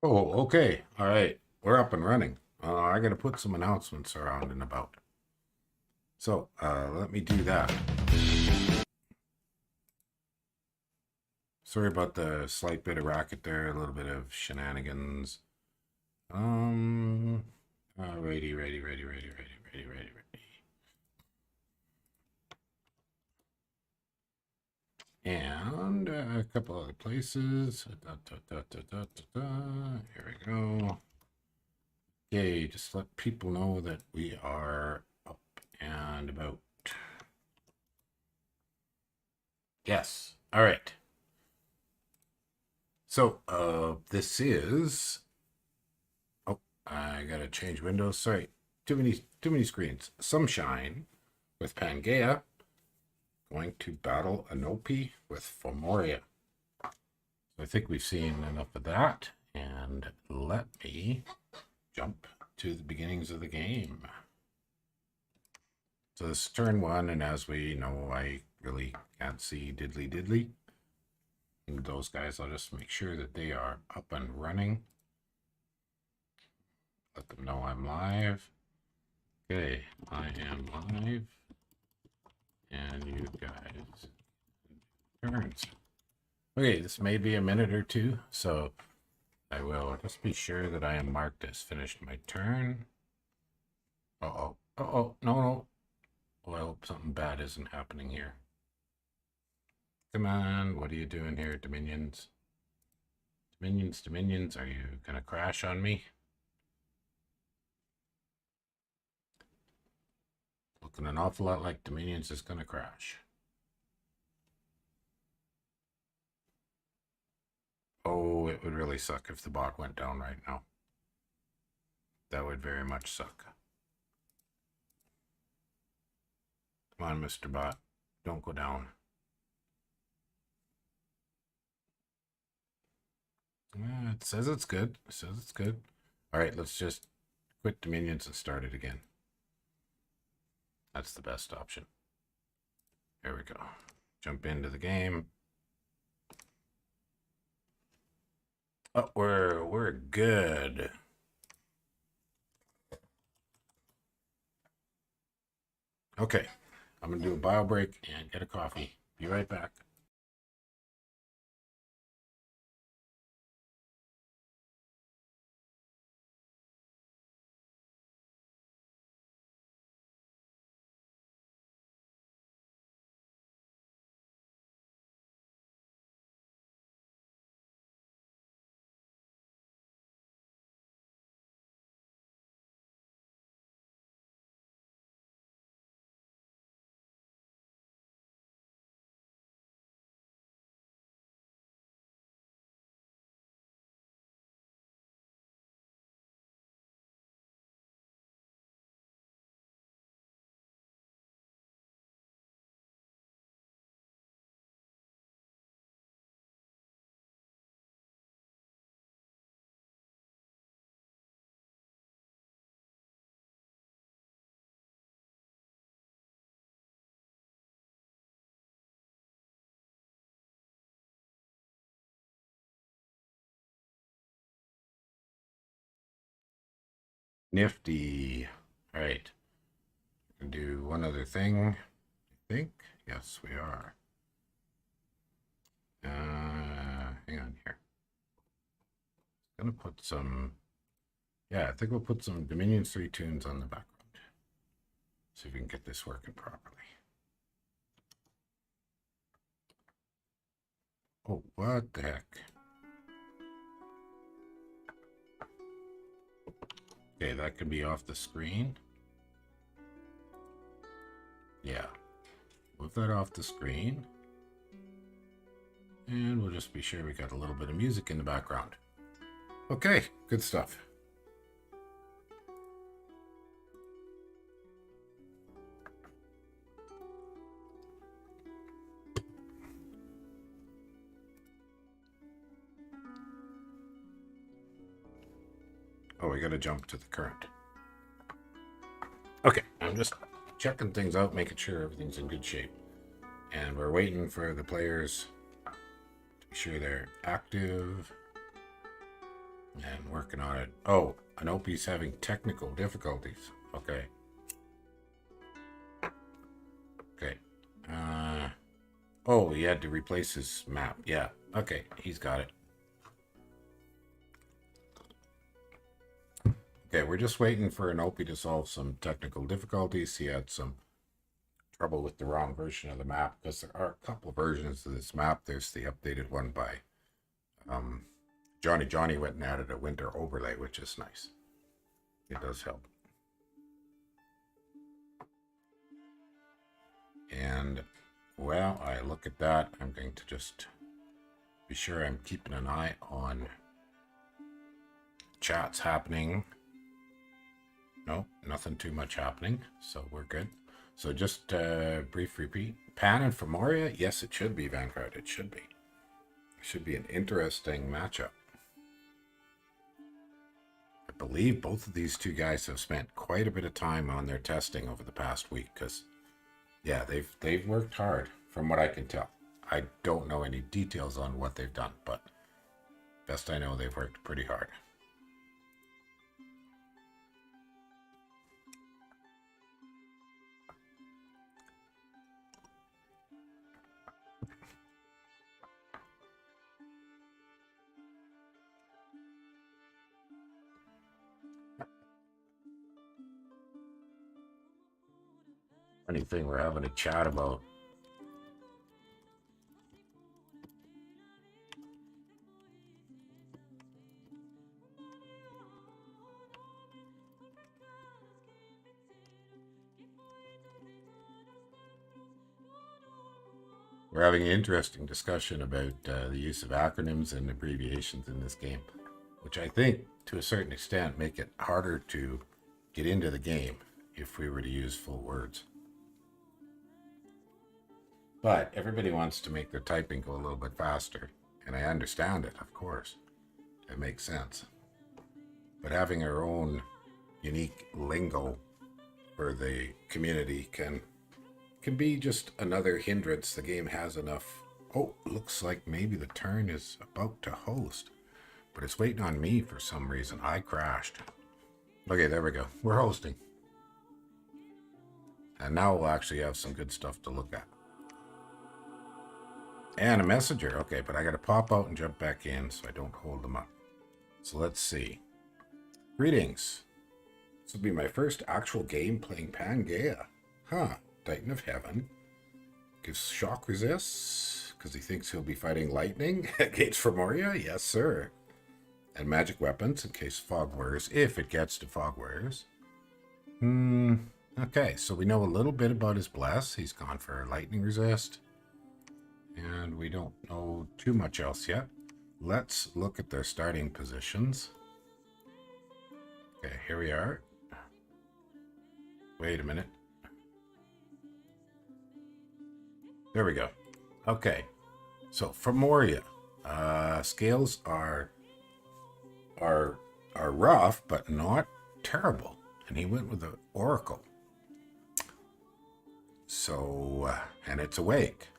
Oh, okay. All right. We're up and running. I got to put some announcements around and about. So let me do that. Sorry about the slight bit of racket there, a little bit of shenanigans. Um, ready. And a couple other places. Here we go. Okay, just let people know that we are up and about. Yes. All right. So, this is. Oh, I gotta change windows. Sorry, too many screens. Sunshine with Pangaea going to battle Anopey with Formoria. So I think we've seen enough of that, and let me jump to the beginnings of the game. So this is turn one, and as we know, I really can't see diddly. And those guys, I'll just make sure that they are up and running. Let them know I'm live. Okay, I am live. And you guys turns. Okay, this may be a minute or two, so I will just be sure that I am marked as finished my turn. No. Well, I hope something bad isn't happening here. Come on, what are you doing here, Dominions? Dominions, are you gonna crash on me? Looking an awful lot like Dominions is gonna crash. Oh, it would really suck if the bot went down right now. That would very much suck. Come on, Mr. Bot. Don't go down. It says it's good. It says it's good. All right, let's just quit Dominions and start it again. That's the best option. There we go. Jump into the game. Oh, we're good. Okay, I'm gonna do a bio break and get a coffee. Be right back. Nifty. All right. Do one other thing. I think. Yes, we are. Hang on here. Gonna put some. Yeah, I think we'll put some Dominion 3 tunes on the background. See if we can get this working properly. Oh, what the heck? Okay, that could be off the screen. Yeah. Move that off the screen. And we'll just be sure we got a little bit of music in the background. Okay, good stuff. Oh, we got to jump to the current. Okay, I'm just checking things out, making sure everything's in good shape. And we're waiting for the players to be sure they're active. And working on it. Oh, Anopey's having technical difficulties. Okay. Okay. Oh, he had to replace his map. Yeah. Okay, he's got it. Okay, we're just waiting for Anopey to solve some technical difficulties. He had some trouble with the wrong version of the map because there are a couple of versions of this map. There's the updated one by Johnny went and added a winter overlay, which is nice. It does help. And well, I look at that. I'm going to just be sure I'm keeping an eye on chats happening. No, nothing too much happening, so we're good. So just brief repeat. Pan and Formoria? Yes, it should be, Vanguard. It should be. It should be an interesting matchup. I believe both of these two guys have spent quite a bit of time on their testing over the past week, because yeah, they've worked hard from what I can tell. I don't know any details on what they've done, but best I know they've worked pretty hard. Funny thing we're having a chat about. We're having an interesting discussion about the use of acronyms and abbreviations in this game, which I think, to a certain extent, make it harder to get into the game if we were to use full words. But everybody wants to make their typing go a little bit faster, and I understand it, of course. It makes sense. But having our own unique lingo for the community can be just another hindrance. The game has enough. Oh, looks like maybe the turn is about to host, but it's waiting on me for some reason. I crashed. Okay, there we go. We're hosting. And now we'll actually have some good stuff to look at. And a messenger. Okay, but I got to pop out and jump back in so I don't hold them up. So let's see. Greetings. This will be my first actual game playing Pangaea. Huh. Titan of Heaven. Gives shock resists because he thinks he'll be fighting lightning against Formoria. Yes, sir. And magic weapons in case fog wears, if it gets to fog wears. Okay, so we know a little bit about his bless. He's gone for lightning resist. And we don't know too much else yet. Let's look at their starting positions. Okay, here we are. Wait a minute. There we go. Okay, so Formoria, scales are rough, but not terrible. And he went with the Oracle. So, and it's awake.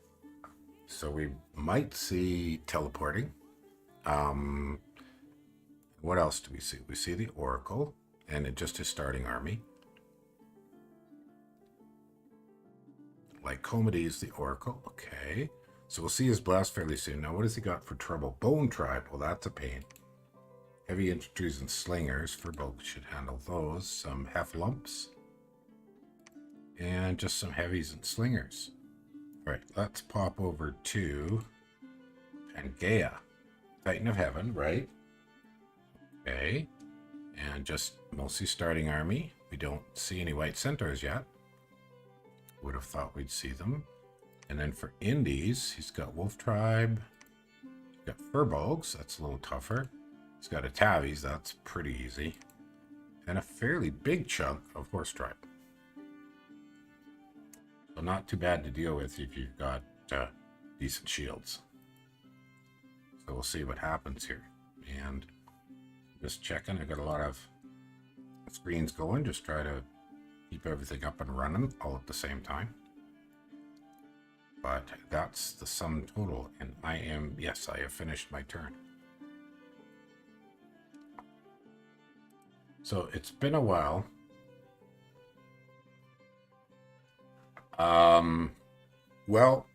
So we might see teleporting. What else do we see? We see the Oracle, and it just his starting army. Like Comedy is the Oracle. Okay. So we'll see his blast fairly soon. Now, what has he got for trouble? Bone Tribe. Well, that's a pain. Heavy infantries and slingers. Furbolg should handle those. Some Hefflumps. And just some heavies and slingers. All right, let's pop over to Pangaea. Titan of Heaven, right? Okay. And just mostly starting army. We don't see any white centaurs yet. Would have thought we'd see them. And then for Indies, he's got Wolf Tribe. He's got Furbolgs, that's a little tougher. He's got a Tavies, that's pretty easy. And a fairly big chunk of Horse Tribe. So not too bad to deal with if you've got decent shields. So we'll see what happens here. And just checking, I got a lot of screens going, just try to keep everything up and running all at the same time. But that's the sum total, and yes, I have finished my turn. So it's been a while. Well,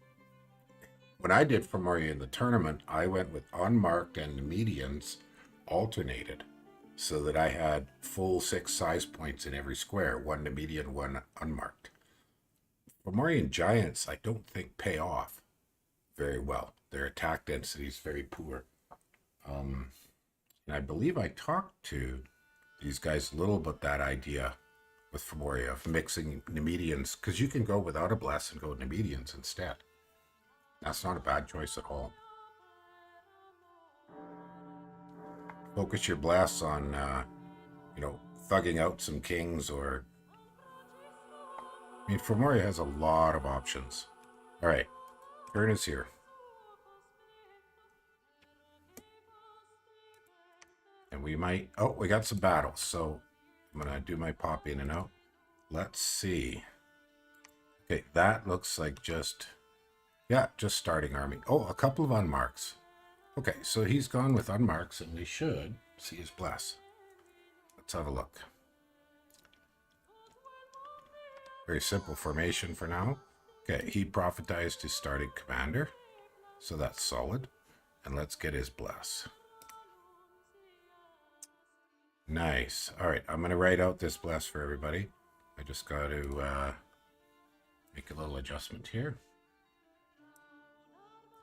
when I did Formoria in the tournament, I went with unmarked and the medians alternated so that I had full 6 size points in every square, one to median, one unmarked. Fomorian giants, I don't think pay off very well. Their attack density is very poor. And I believe I talked to these guys a little about that idea with Formoria of mixing Nemedians, because you can go without a bless and go Nemedians instead. That's not a bad choice at all. Focus your blasts on, thugging out some kings or... I mean, Formoria has a lot of options. All right, turn is here. And we might... Oh, we got some battles, so I'm going to do my pop in and out. Let's see. Okay, that looks like just starting army. Oh, a couple of unmarks. Okay, so he's gone with unmarks, and we should see his bless. Let's have a look. Very simple formation for now. Okay, he prophetized his starting commander, so that's solid. And let's get his bless. Nice. All right, I'm going to write out this bless for everybody. I just got to make a little adjustment here.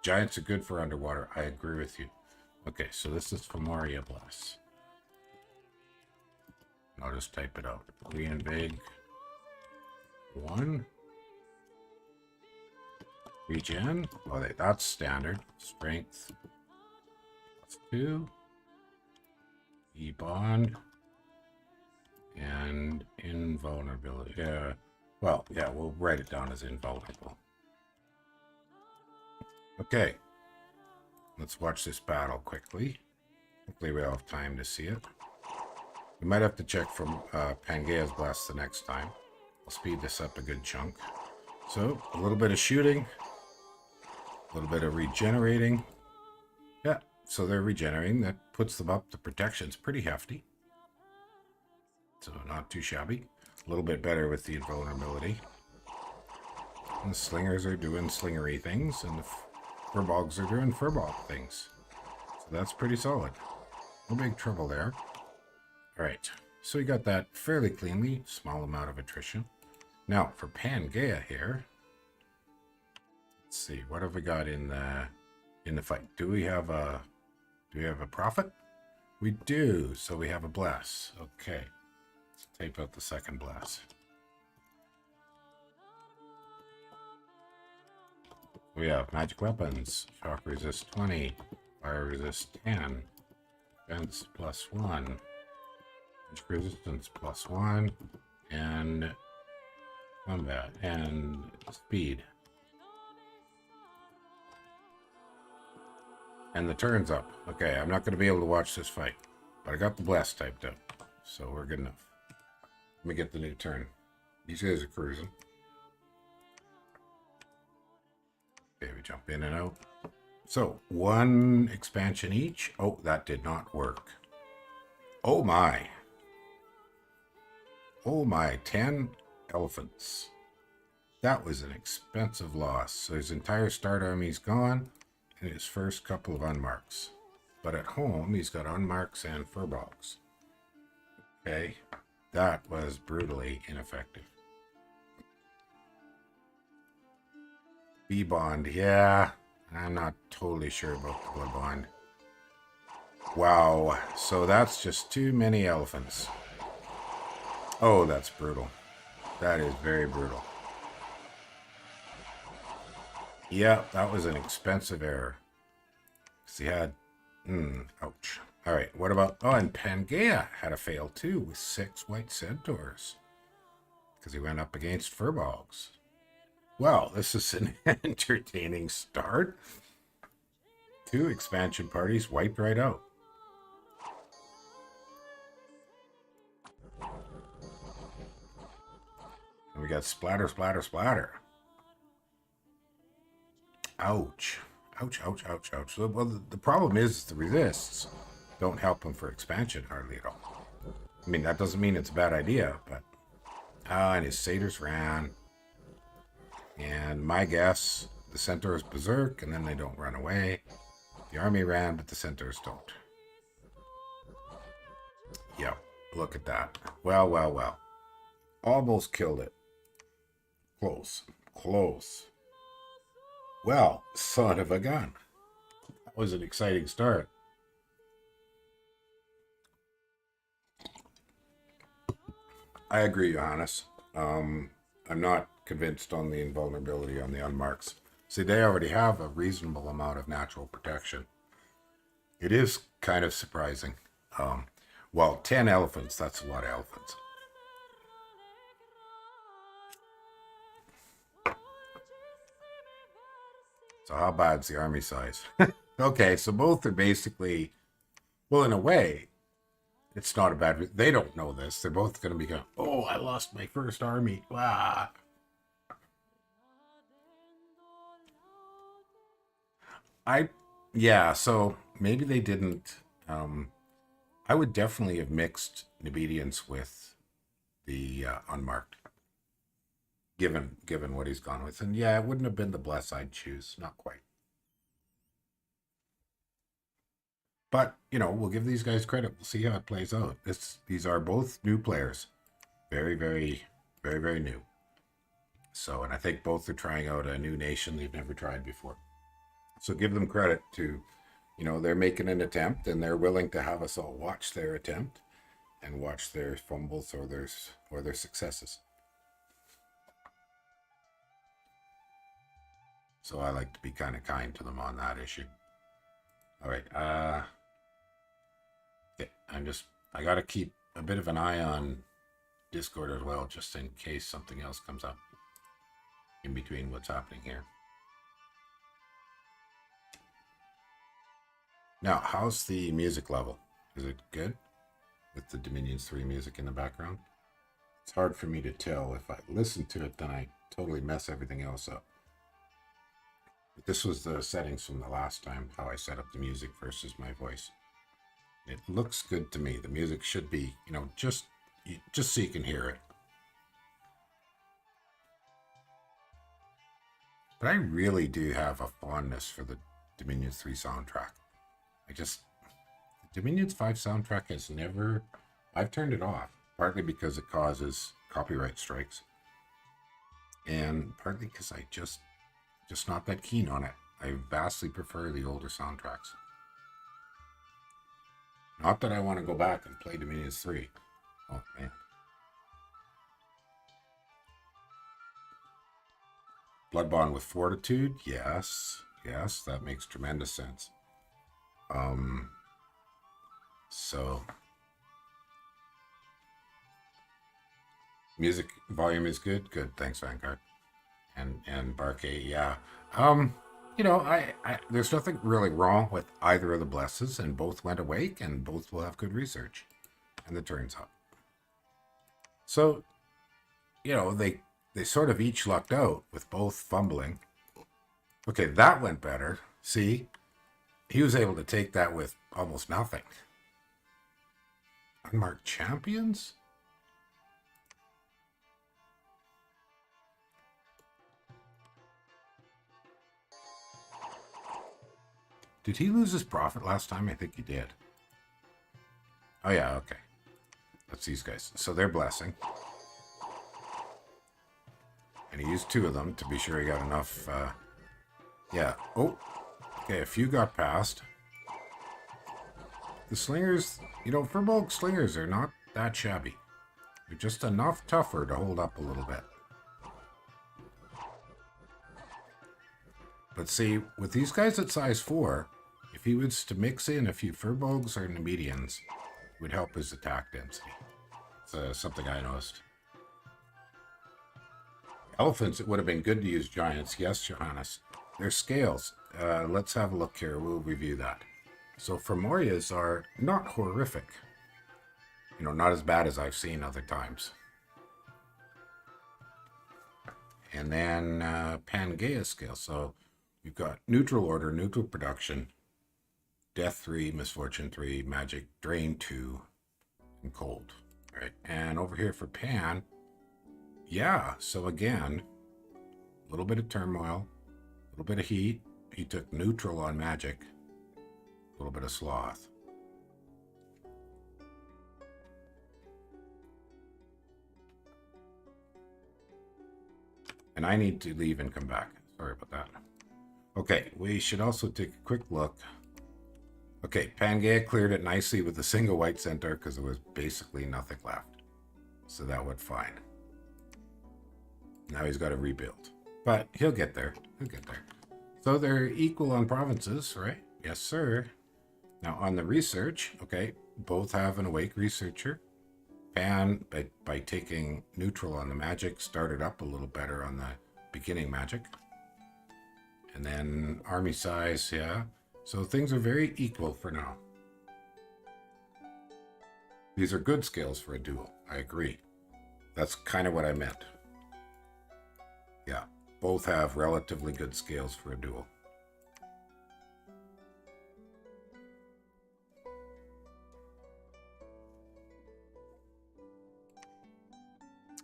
Giants are good for underwater. I agree with you. Okay, so this is Formoria bless. I'll just type it out. Reinvig 1. Regen. Oh, that's standard. Strength +2. E-bond. And invulnerability. Well, yeah, we'll write it down as invulnerable. Okay. Let's watch this battle quickly. Hopefully we'll have time to see it. We might have to check from Pangaea's blast the next time. I'll speed this up a good chunk. So, a little bit of shooting. A little bit of regenerating. Yeah, so they're regenerating. That puts them up. The protection's pretty hefty. So, not too shabby. A little bit better with the invulnerability. And the slingers are doing slingery things, and the furbolgs are doing furbog things. So that's pretty solid. No big trouble there. Alright, so we got that fairly cleanly. Small amount of attrition. Now, for Pangaea here, let's see, what have we got in the fight? Do we have a prophet? We do, so we have a bless. Okay, let's type out the second bless. We have magic weapons, shock resist 20, fire resist 10, defense +1, magic resistance +1, and combat and speed. And the turn's up. Okay, I'm not going to be able to watch this fight, but I got the blast typed up, so we're good enough. Let me get the new turn. These guys are cruising. Okay, we jump in and out. So, 1 expansion each. Oh, that did not work. Oh my. Oh my, 10 elephants. That was an expensive loss. So his entire start army's gone, and his first couple of unmarks. But at home, he's got unmarks and furbolgs. Okay, that was brutally ineffective. B-bond, yeah, I'm not totally sure about the blood bond. Wow, so that's just too many elephants. Oh, that's brutal. That is very brutal. Yeah, that was an expensive error. Because he had... ouch. Alright, what about... Oh, and Pangaea had a fail too with 6 white centaurs. Because he went up against furbolgs. Well, this is an entertaining start. 2 expansion parties wiped right out. And we got splatter, splatter, splatter. Ouch. Ouch, ouch, ouch, ouch. Well, the problem is the resists don't help him for expansion hardly at all. I mean, that doesn't mean it's a bad idea, but... and his satyrs ran. And my guess, the centaurs berserk, and then they don't run away. The army ran, but the centaurs don't. Yep, look at that. Well, well, well. Almost killed it. Close. Close. Well, son of a gun. That was an exciting start. I agree, Johannes. I'm not convinced on the invulnerability on the unmarks. See, they already have a reasonable amount of natural protection. It is kind of surprising. Well, 10 elephants, that's a lot of elephants. So how bad's the army size? Okay, so both are basically, well, in a way, it's not a bad... They don't know this. They're both going to be going, oh, I lost my first army. Wow. Yeah, so maybe they didn't... I would definitely have mixed Nubedians with the unmarked, given what he's gone with. And yeah, it wouldn't have been the bless I'd choose. Not quite. But, you know, we'll give these guys credit. We'll see how it plays out. These are both new players. Very, very, very, very new. So, and I think both are trying out a new nation they've never tried before. So give them credit to, you know, they're making an attempt and they're willing to have us all watch their attempt and watch their fumbles or their successes. So I like to be kind of kind to them on that issue. All right. Okay, I got to keep a bit of an eye on Discord as well, just in case something else comes up in between what's happening here. Now, how's the music level? Is it good with the Dominions 3 music in the background? It's hard for me to tell. If I listen to it, then I totally mess everything else up. But this was the settings from the last time, how I set up the music versus my voice. It looks good to me. The music should be, you know, just so you can hear it. But I really do have a fondness for the Dominions 3 soundtrack. The Dominions 5 soundtrack has never... I've turned it off, partly because it causes copyright strikes. And partly because I just not that keen on it. I vastly prefer the older soundtracks. Not that I want to go back and play Dominions 3. Oh, man. Blood Bond with Fortitude? Yes. Yes, that makes tremendous sense. So... Music volume is good? Good, thanks, Vanguard. And Barkay, yeah. You know, I there's nothing really wrong with either of the blesses, and both went awake, and both will have good research. And the turn's up. So, you know, they sort of each lucked out with both fumbling. Okay, that went better. See? He was able to take that with almost nothing. Unmarked champions? Did he lose his profit last time? I think he did. Oh yeah, okay. That's these guys. So they're blessing. And he used 2 of them to be sure he got enough. Yeah. Oh, okay, a few got past. The slingers, you know, Furbolg slingers are not that shabby. They're just enough tougher to hold up a little bit. But see, with these guys at size 4, if he was to mix in a few Furbolgs or Nemedians, it would help his attack density. It's something I noticed. Elephants, it would have been good to use giants. Yes, Johannes. Their scales. Let's have a look here. We'll review that. So Formorias are not horrific. You know, not as bad as I've seen other times. And then Pangaea scale. So you've got neutral order, neutral production, death 3, misfortune 3, magic, drain 2, and cold. All right, and over here for Pan, yeah, so again, a little bit of turmoil, a little bit of heat. He took neutral on magic, a little bit of sloth. And I need to leave and come back. Sorry about that. Okay, we should also take a quick look. Okay, Pangaea cleared it nicely with a single white centaur because there was basically nothing left. So that went fine. Now he's got to rebuild. But he'll get there. He'll get there. So they're equal on provinces, right? Yes, sir. Now on the research, okay, both have an awake researcher. Pan, by taking neutral on the magic, started up a little better on the beginning magic. And then army size, yeah. So things are very equal for now. These are good skills for a duel. I agree. That's kind of what I meant. Yeah, both have relatively good skills for a duel.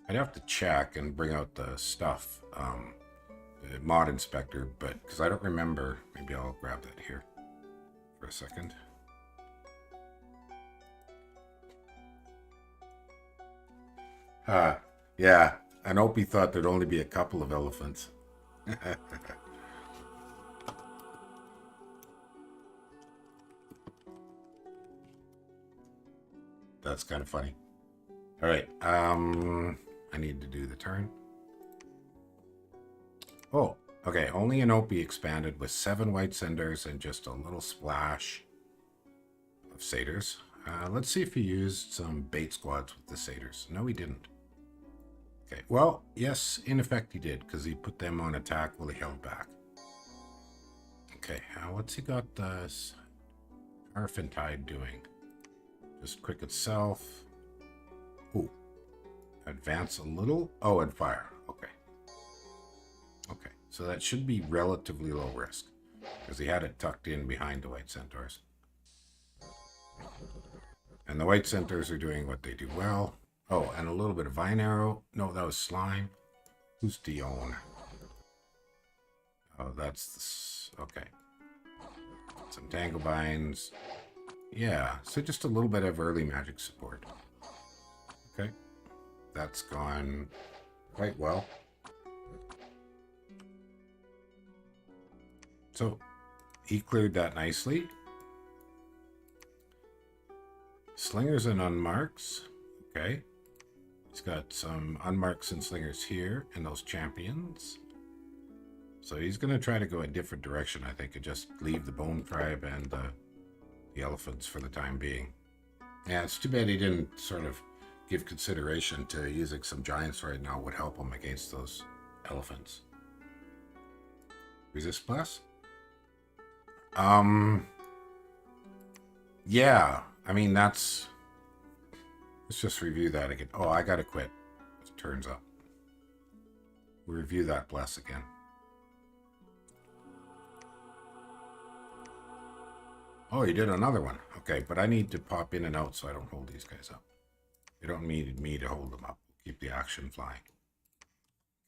I'd have to check and bring out the stuff, the mod inspector, but because I don't remember, maybe I'll grab that here for a second. Yeah, Anopey thought there'd only be a couple of elephants. That's kind of funny. All right, I need to do the turn. Oh, okay, only Anopey expanded with 7 white centaurs and just a little splash of satyrs. Let's see if he used some bait squads with the satyrs. No, he didn't. Okay, well, yes, in effect he did, because he put them on attack while he held back. Okay, what's he got this Arphantide doing? Just quick itself. Ooh, advance a little. Oh, and fire. Okay. Okay, so that should be relatively low risk, because he had it tucked in behind the white centaurs. And the white centaurs are doing what they do well. Oh, and a little bit of vine arrow. No, that was slime. Who's Dion? Oh, that's the... Okay. Some tangle vines. Yeah, so just a little bit of early magic support. Okay. That's gone quite well. So he cleared that nicely. Slingers and unmarks. Okay. He's got some unmarks and slingers here and those champions. So he's going to try to go a different direction, I think, and just leave the bone tribe and the elephants for the time being. Yeah, it's too bad he didn't sort of give consideration to using some giants right now. Would help him against those elephants. Resist plus? Yeah, I mean, that's... Let's just review that again. Oh, I gotta quit. It turns up. We'll review that bless again. Oh, you did another one. Okay, but I need to pop in and out so I don't hold these guys up. You don't need me to hold them up. Keep the action flying.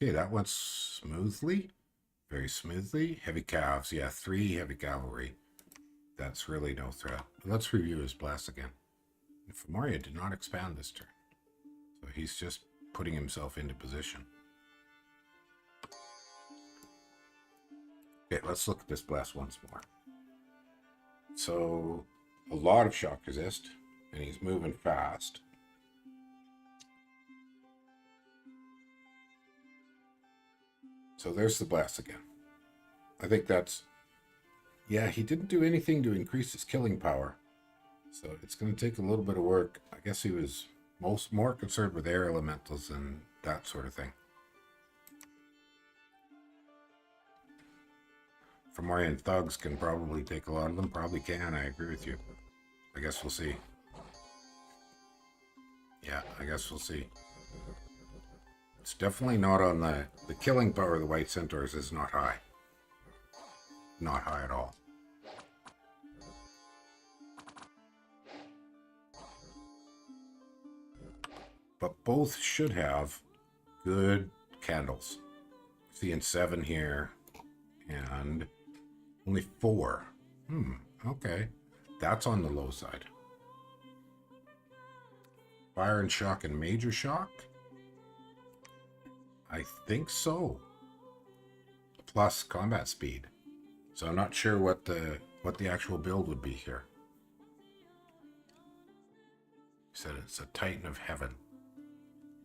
Okay, that went smoothly. Very smoothly. Heavy calves. Yeah, 3 heavy cavalry. That's really no threat. But let's review his blast again. Formoria did not expand this turn. So he's just putting himself into position. Okay, let's look at this blast once more. So, a lot of shock resist, and he's moving fast. So there's the blast again. I think that's... Yeah, he didn't do anything to increase his killing power. So it's going to take a little bit of work. I guess he was more concerned with air elementals and that sort of thing. Fomorian thugs can probably take a lot of them. Probably can, I agree with you. I guess we'll see. Yeah, I guess we'll see. It's definitely not on the killing power of the white centaurs is not high. Not high at all. but both should have good candles. Seeing 7 here and only 4. Okay. That's on the low side. Fire and shock and major shock? I think so. Plus combat speed. So I'm not sure what the actual build would be here. He said it's a Titan of Heaven.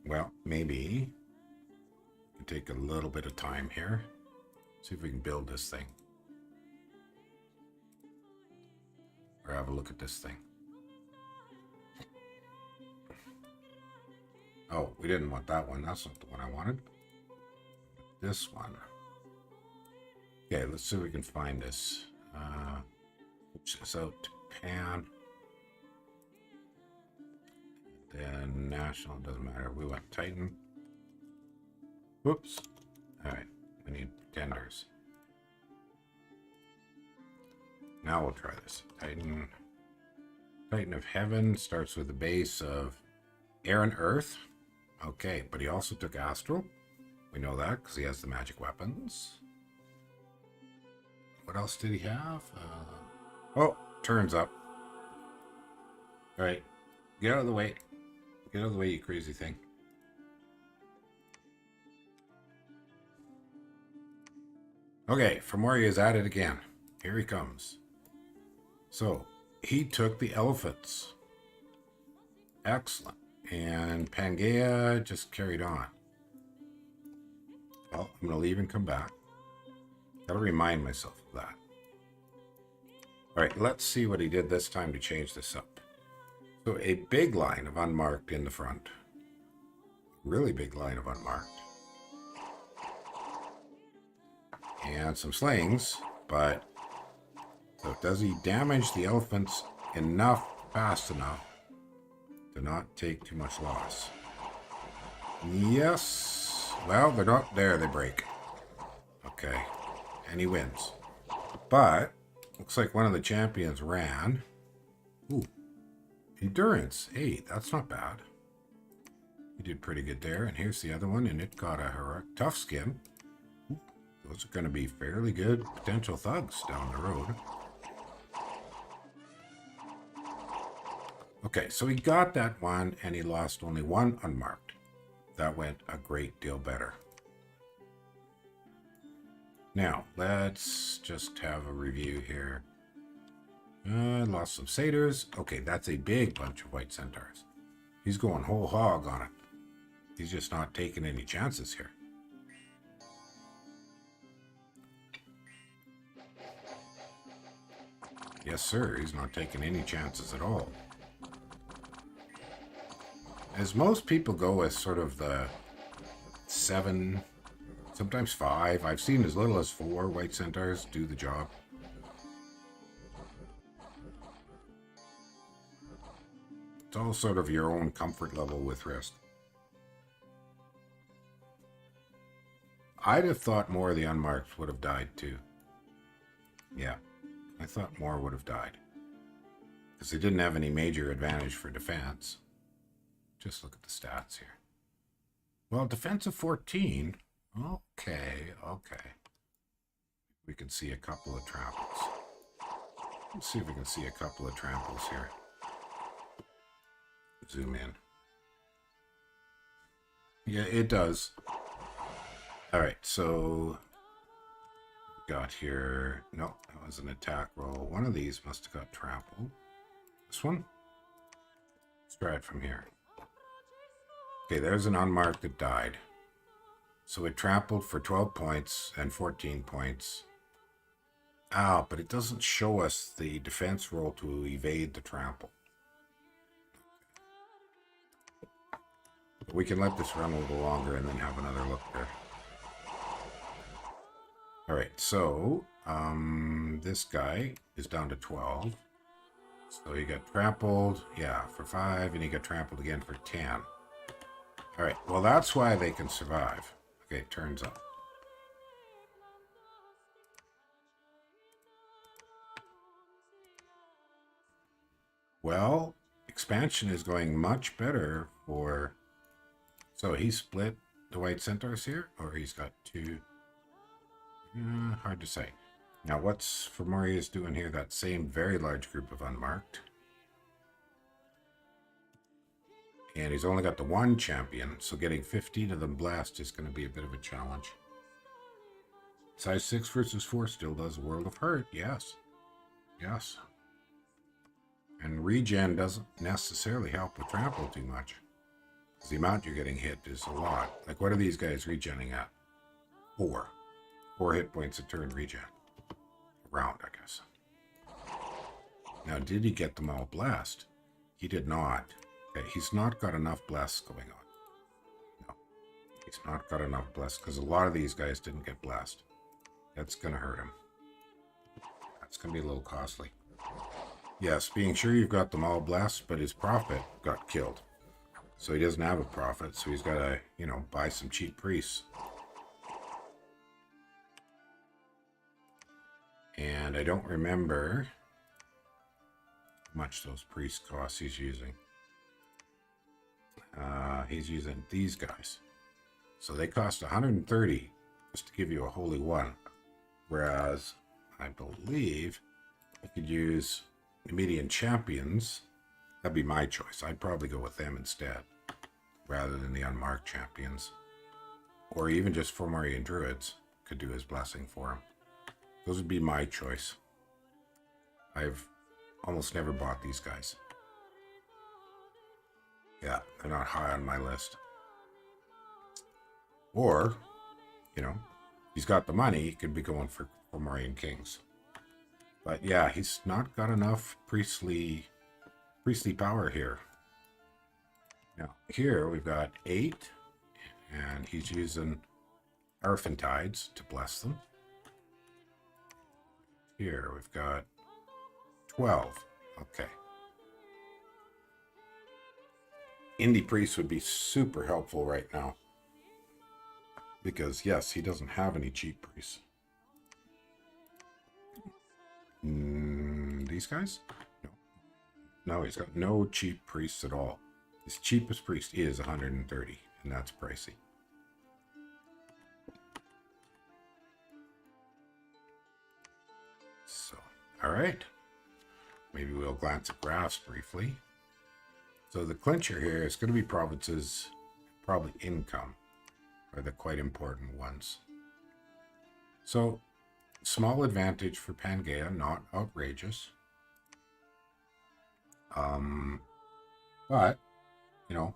Well, maybe we can take a little bit of time here. See if we can build this thing. Or have a look at this thing. Oh, we didn't want that one. That's not the one I wanted. This one. Okay, let's see if we can find this. Push this out to Pan. Then National, doesn't matter. We want Titan. Whoops. Alright, we need Pretenders. Now we'll try this. Titan. Titan of Heaven starts with a base of Air and Earth. Okay, but he also took Astral. We know that because he has the magic weapons. What else did he have? Oh, turns up. Alright, get out of the way. Get out of the way, you crazy thing. Okay, Formoria is at it again. Here he comes. So, he took the elephants. Excellent. And Pangaea just carried on. Well, I'm going to leave and come back. Gotta remind myself of that. Alright, let's see what he did this time to change this up. So a big line of unmarked in the front. Really big line of unmarked. And some slings, but so does he damage the elephants enough, fast enough, to not take too much loss? Yes. Well, they're not there, they break. Okay. And he wins. But looks like one of the champions ran. Ooh. Endurance. Hey, that's not bad. He did pretty good there. And here's the other one, and it got a heroic tough skin. Ooh, those are going to be fairly good potential thugs down the road. Okay, so he got that one, and he lost only one unmarked. That went a great deal better. Now, let's just have a review here. Lost some satyrs. Okay, that's a big bunch of white centaurs. He's going whole hog on it. He's just not taking any chances here. Yes, sir. He's not taking any chances at all. As most people go with sort of the 7, sometimes 5. I've seen as little as 4 white centaurs do the job. It's all sort of your own comfort level with risk. I'd have thought more of the unmarked would have died too. Yeah, I thought more would have died. Because they didn't have any major advantage for defense. Just look at the stats here. Well, defense of 14. Okay. We can see a couple of tramples. Let's see if we can see a couple of tramples here. Zoom in. Yeah, it does. Alright, so got here. No, that was an attack roll. One of these must have got trampled. This one? Let's try it from here. Okay, there's an unmarked that died. So it trampled for 12 points and 14 points. Ah, but it doesn't show us the defense roll to evade the trample. We can let this run a little longer and then have another look there. Alright, so this guy is down to 12. So he got trampled, yeah, for 5, and he got trampled again for 10. Alright, well that's why they can survive. Okay, turns up. Well, expansion is going much better for So he split the white centaurs here, or he's got two. Hard to say. Now, what's Formoria doing here? That same very large group of unmarked. And he's only got the one champion, so getting 15 of them blessed is going to be a bit of a challenge. Size 6 versus 4 still does a world of hurt, yes. Yes. And regen doesn't necessarily help with trample too much. Because the amount you're getting hit is a lot. Like, what are these guys regenning at? 4. 4 hit points a turn regen. Round, I guess. Now, did he get them all blessed? He did not. Okay, he's not got enough bless going on. No. He's not got enough bless, because a lot of these guys didn't get blessed. That's going to hurt him. That's going to be a little costly. Yes, being sure you've got them all blessed, but his prophet got killed. So he doesn't have a prophet, so he's got to, you know, buy some cheap priests. And I don't remember how much those priests cost he's using. He's using these guys. So they cost 130 just to give you a holy one. Whereas I believe I could use the median champions. That'd be my choice. I'd probably go with them instead, rather than the unmarked champions. Or even just Formoria druids could do his blessing for him. Those would be my choice. I've almost never bought these guys. Yeah, they're not high on my list. Or, you know, he's got the money, he could be going for Fomorian kings. But yeah, he's not got enough priestly power here. Now, here we've got 8, and he's using Arphantides to bless them. Here we've got 12. Okay. Indie Priest would be super helpful right now. Because, yes, he doesn't have any cheap priests. These guys? No. No, he's got no cheap priests at all. His cheapest priest is 130, and that's pricey. So, alright. Maybe we'll glance at graphs briefly. So the clincher here is going to be provinces, probably income, are the quite important ones. So, small advantage for Pangaea, not outrageous. But, you know,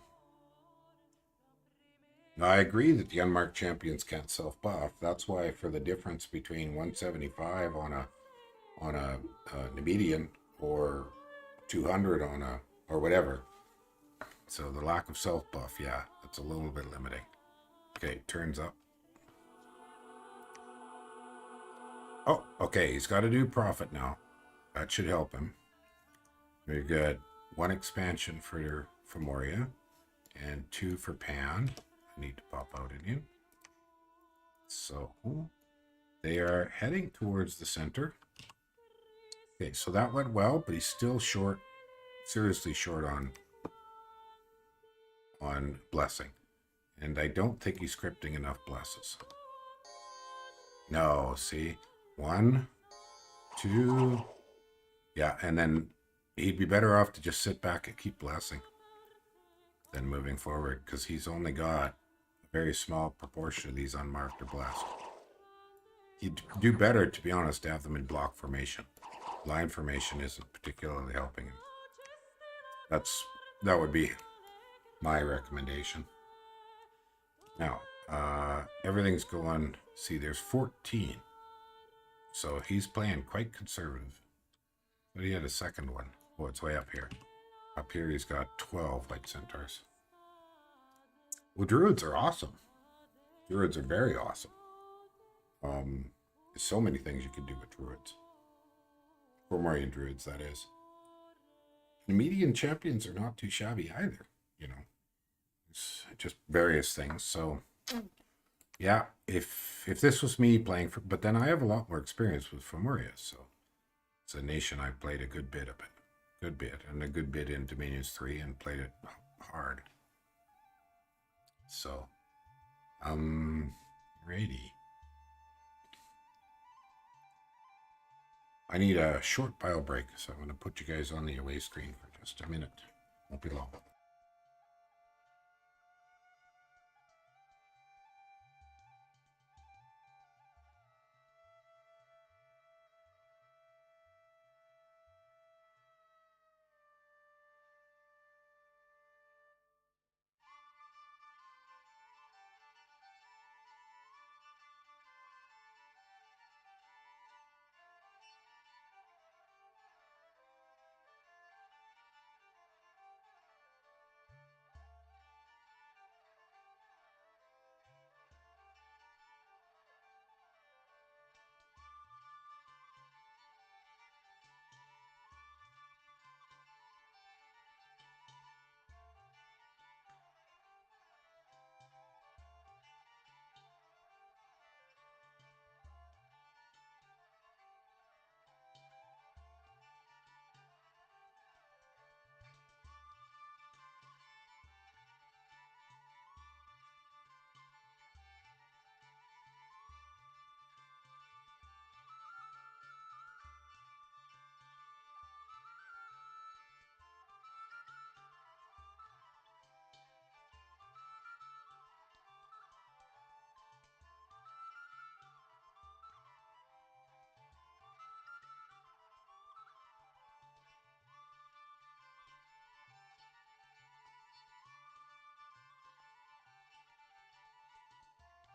I agree that the unmarked champions can't self-buff. That's why for the difference between 175 on a Nemedian or 200 on a, or whatever. So the lack of self-buff, yeah, that's a little bit limiting. Okay, turns up. Oh, okay, he's got to do profit now. That should help him. Very good. 1 expansion for Formoria and 2 for Pan. I need to pop out again. So they are heading towards the center. Okay, so that went well, but he's still short, seriously short on blessing. And I don't think he's scripting enough blesses. No, see? 1, 2. Yeah, and then he'd be better off to just sit back and keep blessing than moving forward, because he's only got a very small proportion of these unmarked or blessed. He'd do better, to be honest, to have them in block formation. Line formation isn't particularly helping him. That would be my recommendation. Now, everything's going, see, there's 14. So he's playing quite conservative. But he had a second one. Oh, it's way up here. Up here he's got 12 white centaurs. Well, druids are awesome. Druids are very awesome. There's so many things you can do with druids. Formorian druids, that is. The median champions are not too shabby either, you know. It's just various things. So, yeah, if this was me playing for, but then I have a lot more experience with Formoria, so it's a nation I've played a good bit of it. And a good bit in Dominions 3 and played it hard. So, ready. I need a short bio break, so I'm going to put you guys on the away screen for just a minute. Won't be long.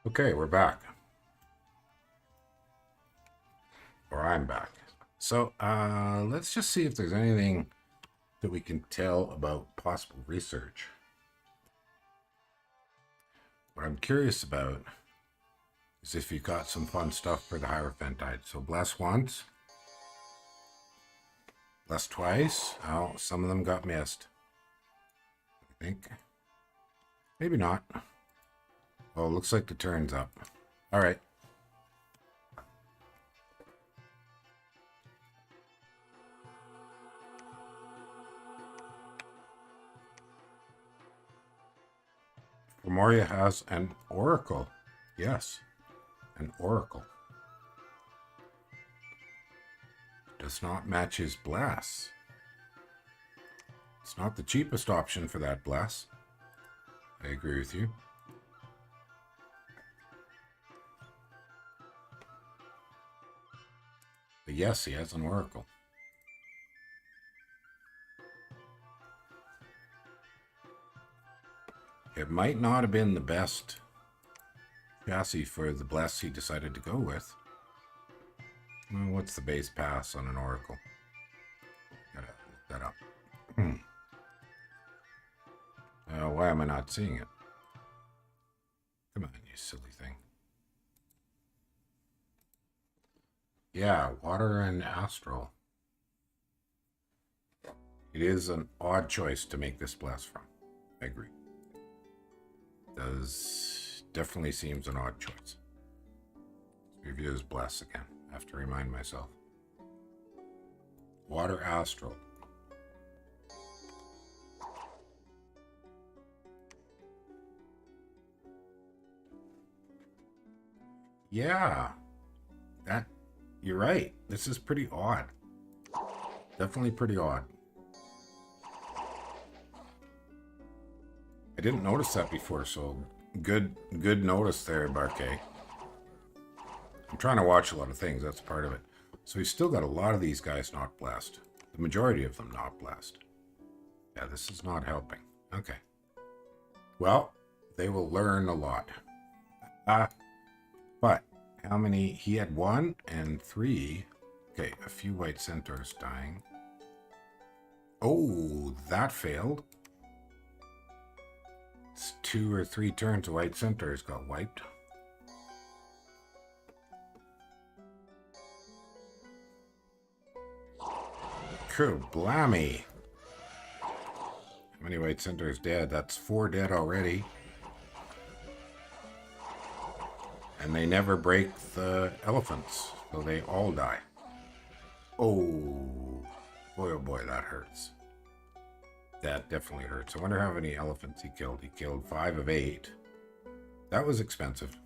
Okay, we're back. Or I'm back. So let's just see if there's anything that we can tell about possible research. What I'm curious about is if you got some fun stuff for the Hierophantite. So bless once. Bless twice. Oh, some of them got missed. I think. Maybe not. Oh, looks like the turn's up. All right. Formoria has an oracle. Yes, an oracle. Does not match his bless. It's not the cheapest option for that bless. I agree with you. But yes, he has an oracle. It might not have been the best chassis for the bless he decided to go with. Well, what's the base pass on an oracle? Gotta look that up. Why am I not seeing it? Come on, you silly thing. Yeah, water and astral. It is an odd choice to make this bless from. I agree. Definitely seems an odd choice. Let's review his bless again. I have to remind myself. Water astral. Yeah, you're right. This is pretty odd. Definitely pretty odd. I didn't notice that before, so good notice there, Barkay. I'm trying to watch a lot of things, that's part of it. So he's still got a lot of these guys not blessed. The majority of them not blessed. Yeah, this is not helping. Okay. Well, they will learn a lot. But how many? He had 1 and 3. Okay, a few white centaurs dying. Oh, that failed. It's 2 or 3 turns of white centaurs got wiped. Blammy. How many white centaurs dead? That's 4 dead already. And they never break the elephants, so they all die. Oh boy, that hurts. That definitely hurts. I wonder how many elephants he killed. He killed 5 of 8. That was expensive.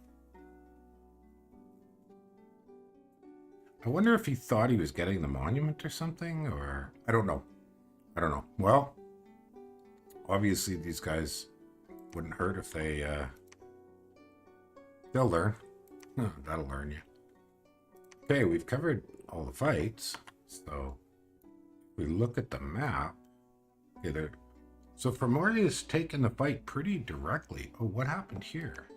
I wonder if he thought he was getting the monument or something, or I don't know. I don't know. Well, obviously these guys wouldn't hurt if they'll learn. That'll learn you. Okay, we've covered all the fights. So if we look at the map, okay, there. So Formoria has taken the fight pretty directly. Oh, what happened here?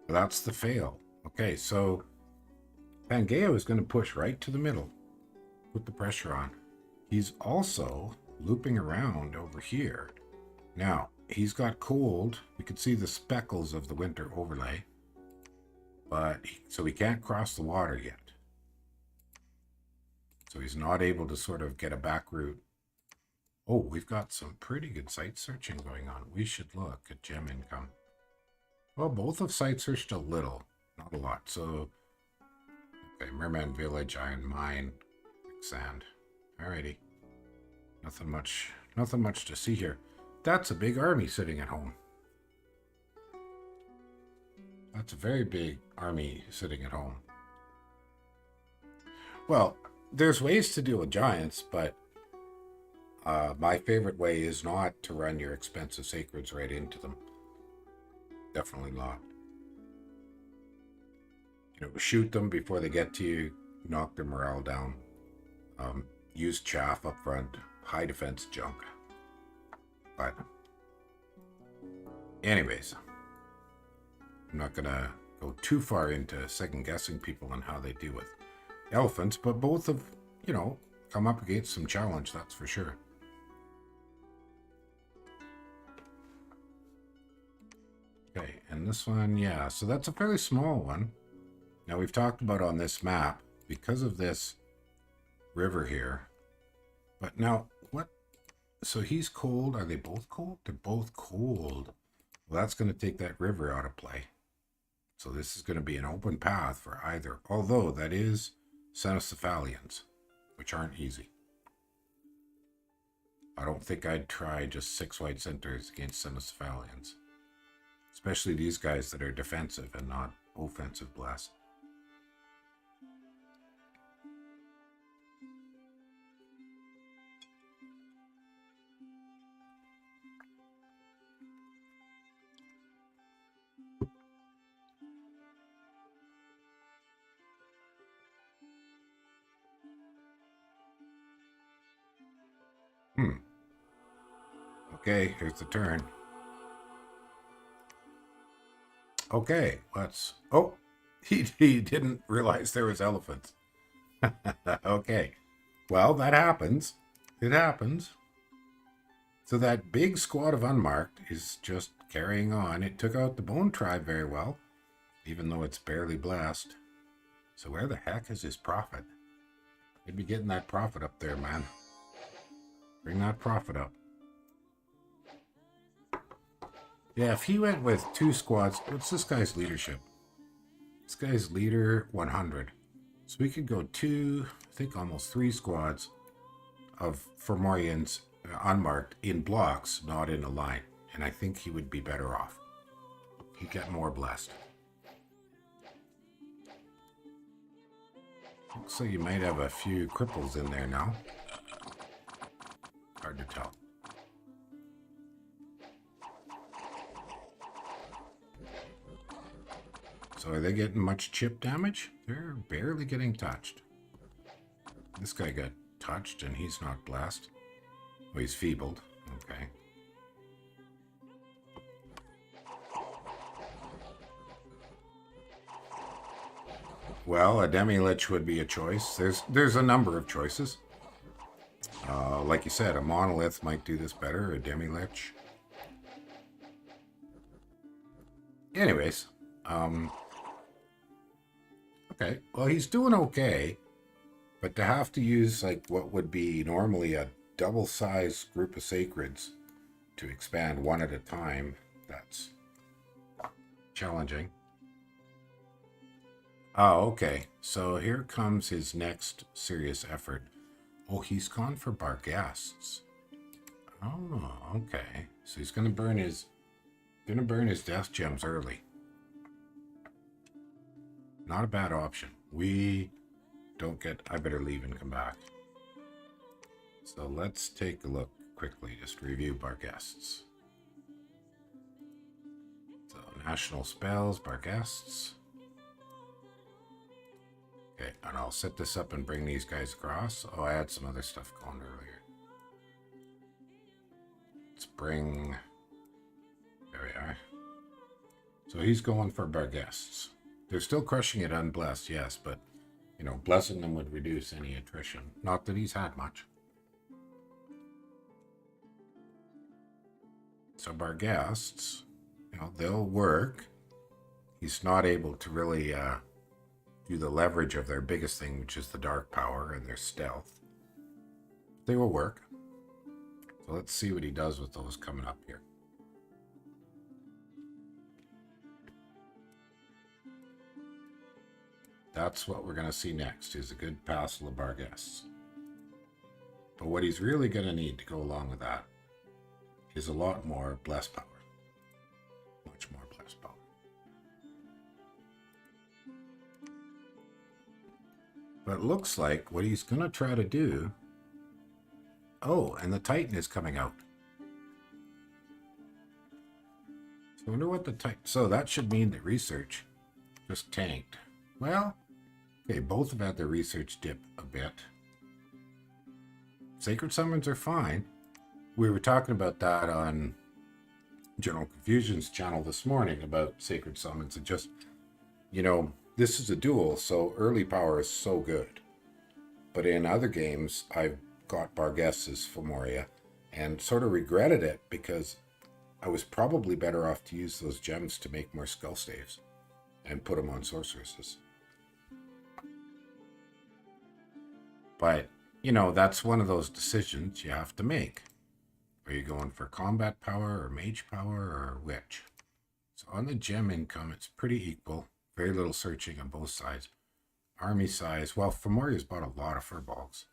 Well, that's the fail. Okay, so Pangaea is going to push right to the middle. Put the pressure on. He's also looping around over here. Now, he's got cold. We can see the speckles of the winter overlay. So he can't cross the water yet. So he's not able to sort of get a back route. Oh, we've got some pretty good site searching going on. We should look at gem income. Well, both have site searched a little, not a lot. So, okay, Merman Village, Iron Mine, Sand. Alrighty. Nothing much to see here. That's a big army sitting at home. That's a very big army sitting at home. Well, there's ways to deal with giants, but my favorite way is not to run your expensive sacreds right into them. Definitely not. You know, shoot them before they get to you, knock their morale down. Use chaff up front, high defense junk. But anyways, I'm not gonna go too far into second guessing people on how they deal with elephants, but both have, you know, come up against some challenge, that's for sure. Okay, and this one, yeah, so that's a fairly small one. Now we've talked about on this map, because of this river here. But now, what? So he's cold. Are they both cold? They're both cold. Well, that's going to take that river out of play. So this is going to be an open path for either. Although that is Cenocephalians, which aren't easy. I don't think I'd try just 6 white centers against Cenocephalians. Especially these guys that are defensive and not offensive blast. Okay, here's the turn. Okay, let's... Oh, he didn't realize there was elephants. Okay, well, that happens. It happens. So that big squad of unmarked is just carrying on. It took out the Bone Tribe very well, even though it's barely blessed. So where the heck is his profit? He'd be getting that profit up there, man. Bring that profit up. Yeah, if he went with 2 squads, what's this guy's leadership? This guy's leader 100. So we could go 2, I think almost 3 squads of Formorians unmarked in blocks, not in a line. And I think he would be better off. He'd get more blessed. Looks like you might have a few cripples in there now. Hard to tell. So are they getting much chip damage? They're barely getting touched. This guy got touched and he's not blessed. Oh, he's feebled. Okay. Well, a demi-lich would be a choice. There's a number of choices. Like you said, a monolith might do this better, a demi-lich. Anyways, okay, well, he's doing okay, but to have to use like what would be normally a double-sized group of sacreds to expand one at a time, that's challenging. Oh, okay, so here comes his next serious effort. Oh, he's gone for Barghasts. Oh, okay, so he's gonna burn his death gems early. Not a bad option. We don't get... I better leave and come back. So let's take a look quickly. Just review bar guests. So national spells, bar guests. Okay, and I'll set this up and bring these guys across. Oh, I had some other stuff going earlier. Let's bring... There we are. So he's going for bar guests. They're still crushing it unblessed, yes, but, you know, blessing them would reduce any attrition. Not that he's had much. So bar guests, you know, they'll work. He's not able to really do the leverage of their biggest thing, which is the dark power and their stealth. They will work. So let's see what he does with those coming up here. That's what we're going to see next, is a good passel of bar guests. But what he's really going to need to go along with that is a lot more bless power. Much more bless power. But it looks like what he's going to try to do... Oh, and the Titan is coming out. So I wonder what the Titan... So that should mean that research just tanked. Well... Okay, both have had their research dip a bit. Sacred summons are fine. We were talking about that on General Confusion's channel this morning about sacred summons and just, you know, this is a duel, so early power is so good. But in other games, I've got Barguess's Formoria and sort of regretted it because I was probably better off to use those gems to make more skull staves and put them on sorceresses. But, you know, that's one of those decisions you have to make. Are you going for combat power or mage power or which? So on the gem income, it's pretty equal. Very little searching on both sides. Army size, well, Formoria's bought a lot of furbolgs.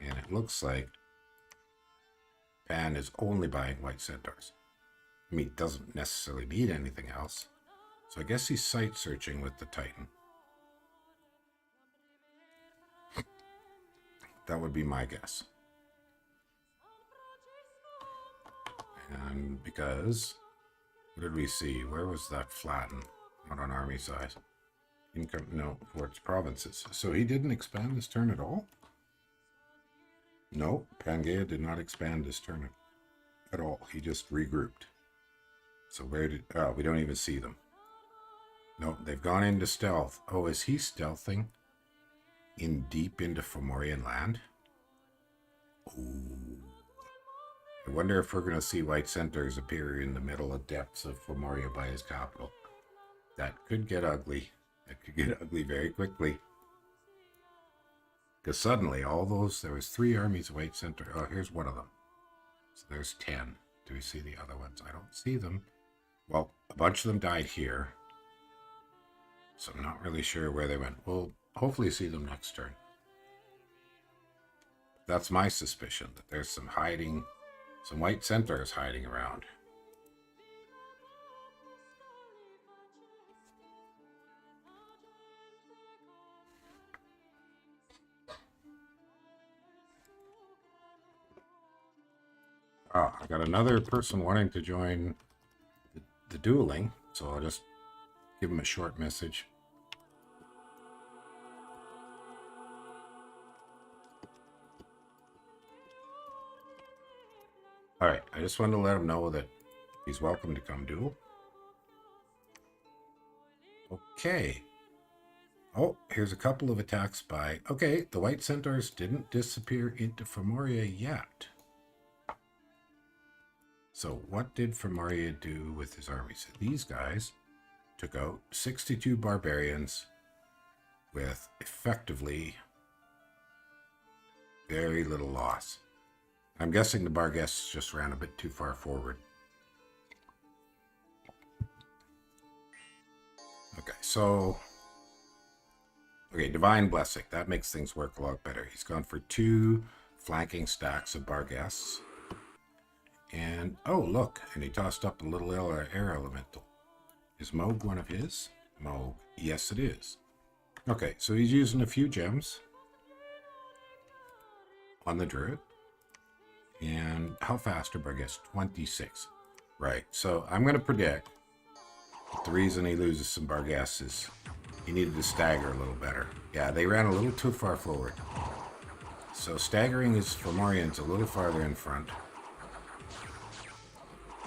And it looks like Pan is only buying white centaurs. I mean, doesn't necessarily need anything else. So I guess he's sight searching with the Titan. That would be my guess. And because, what did we see? Where was that flatten? Not on army size. Income, no, for its provinces. So he didn't expand this turn at all? No, Pangaea did not expand this turn at all. He just regrouped. So where did, oh, we don't even see them. No, they've gone into stealth. Oh, is he stealthing in deep into Fomorian land? Ooh. I wonder if we're going to see white centaurs appear in the middle of depths of Formoria by his capital. That could get ugly. That could get ugly very quickly. Because suddenly, all those, there was 3 armies of white centaur. Oh, here's one of them. So there's 10. Do we see the other ones? I don't see them. Well, a bunch of them died here. So I'm not really sure where they went. We'll hopefully see them next turn. That's my suspicion, that there's some hiding, some white centaurs hiding around. Oh, I got another person wanting to join the dueling, so I'll just give him a short message. Alright, I just wanted to let him know that he's welcome to come duel. Okay. Oh, here's a couple of attacks by... Okay, the white centaurs didn't disappear into Formoria yet. So what did Formoria do with his army? So these guys took out 62 barbarians with effectively very little loss. I'm guessing the Barguests just ran a bit too far forward. Okay, so... Okay, Divine Blessing. That makes things work a lot better. He's gone for 2 flanking stacks of Barguests. And, oh, look. And he tossed up a little air elemental. Is Moog one of his? Moog. Yes, it is. Okay, so he's using a few gems on the Druid. And how fast are Barghest? 26. Right, so I'm going to predict that the reason he loses some Barghest is he needed to stagger a little better. Yeah, they ran a little too far forward. So staggering his Formorians a little farther in front.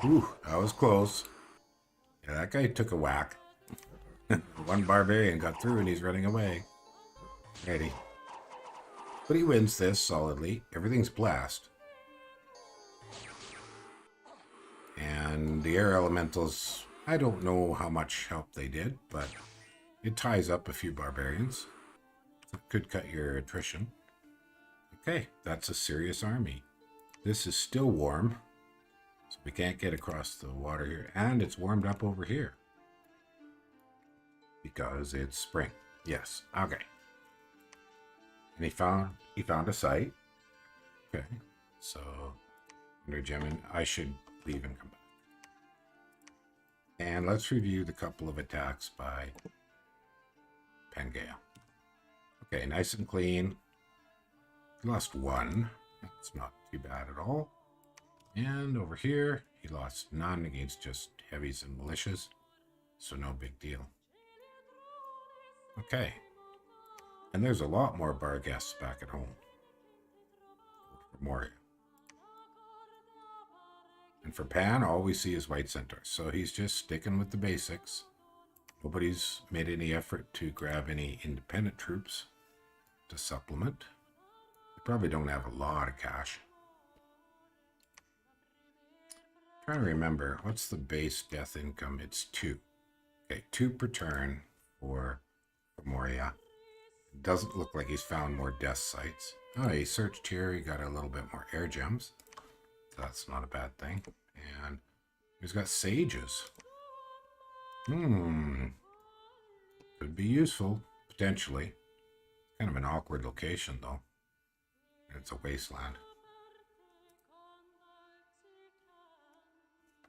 Ooh, that was close. Yeah, that guy took a whack. One barbarian got through and he's running away. Ready. But he wins this solidly. Everything's blast. And the air elementals, I don't know how much help they did, but it ties up a few barbarians. It could cut your attrition. Okay, that's a serious army. This is still warm, so we can't get across the water here. And it's warmed up over here. Because it's spring. Yes, okay. And he found a site. Okay, so under Gemin, I should leave and come back. And let's review the couple of attacks by Pangaea. Okay, nice and clean. He lost one. That's not too bad at all. And over here, he lost none against just heavies and militias. So no big deal. Okay. And there's a lot more Barghests back at home. Formoria. And for Pan, all we see is white centaurs. So he's just sticking with the basics. Nobody's made any effort to grab any independent troops to supplement. They probably don't have a lot of cash. I'm trying to remember, what's the base death income? It's 2. Okay, 2 per turn for Moria. It doesn't look like he's found more death sites. Oh, he searched here. He got a little bit more air gems. That's not a bad thing. And he's got sages. Could be useful, potentially. Kind of an awkward location, though. It's a wasteland.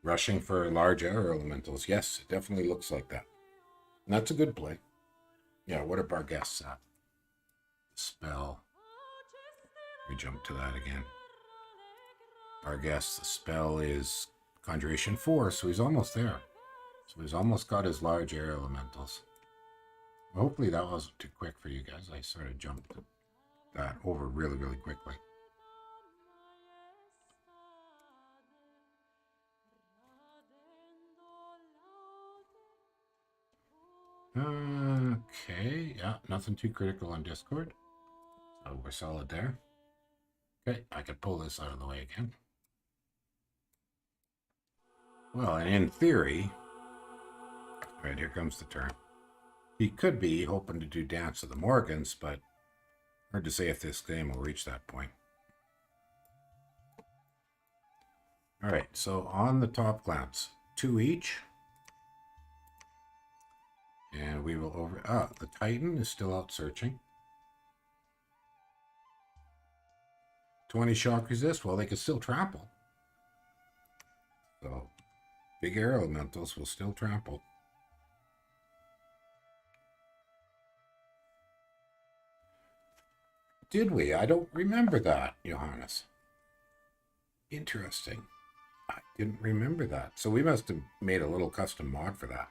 Rushing for large air elementals. Yes, it definitely looks like that. And that's a good play. Yeah, what are Barghests at? Spell. We jump to that again. Barghest, the spell is Conjuration 4, so he's almost there. So he's almost got his large air elementals. Hopefully that wasn't too quick for you guys. I sort of jumped that over really, really quickly. Okay, yeah, nothing too critical on Discord. So we're solid there. Okay, I could pull this out of the way again. Well, and in theory, right, here comes the turn. He could be hoping to do Dance of the Morgans, but hard to say if this game will reach that point. All right, so on the top glance, 2 each. And we will the Titan is still out searching. 20 shock resist. Well, they can still trample. So, big air elementals will still trample. Did we? I don't remember that, Johannes. Interesting. I didn't remember that. So we must have made a little custom mod for that.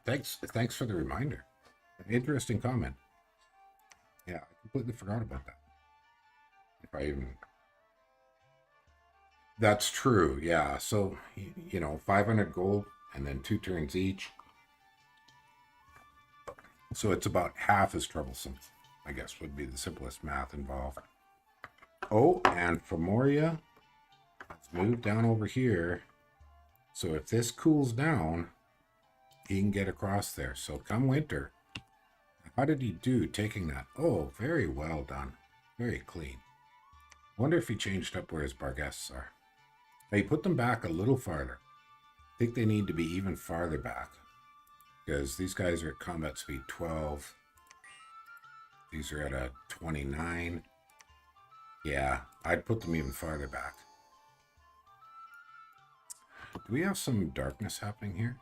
Thanks for the reminder. An interesting comment. Yeah, I completely forgot about that. If I even... That's true, yeah. So, 500 gold and then 2 turns each. So it's about half as troublesome, I guess, would be the simplest math involved. Oh, and Formoria, let's move down over here. So if this cools down, he can get across there. So come winter, how did he do taking that? Oh, very well done. Very clean. Wonder if he changed up where his Barghests are. He put them back a little farther. I think they need to be even farther back. Because these guys are at combat speed 12. These are at a 29. Yeah, I'd put them even farther back. do we have some darkness happening here?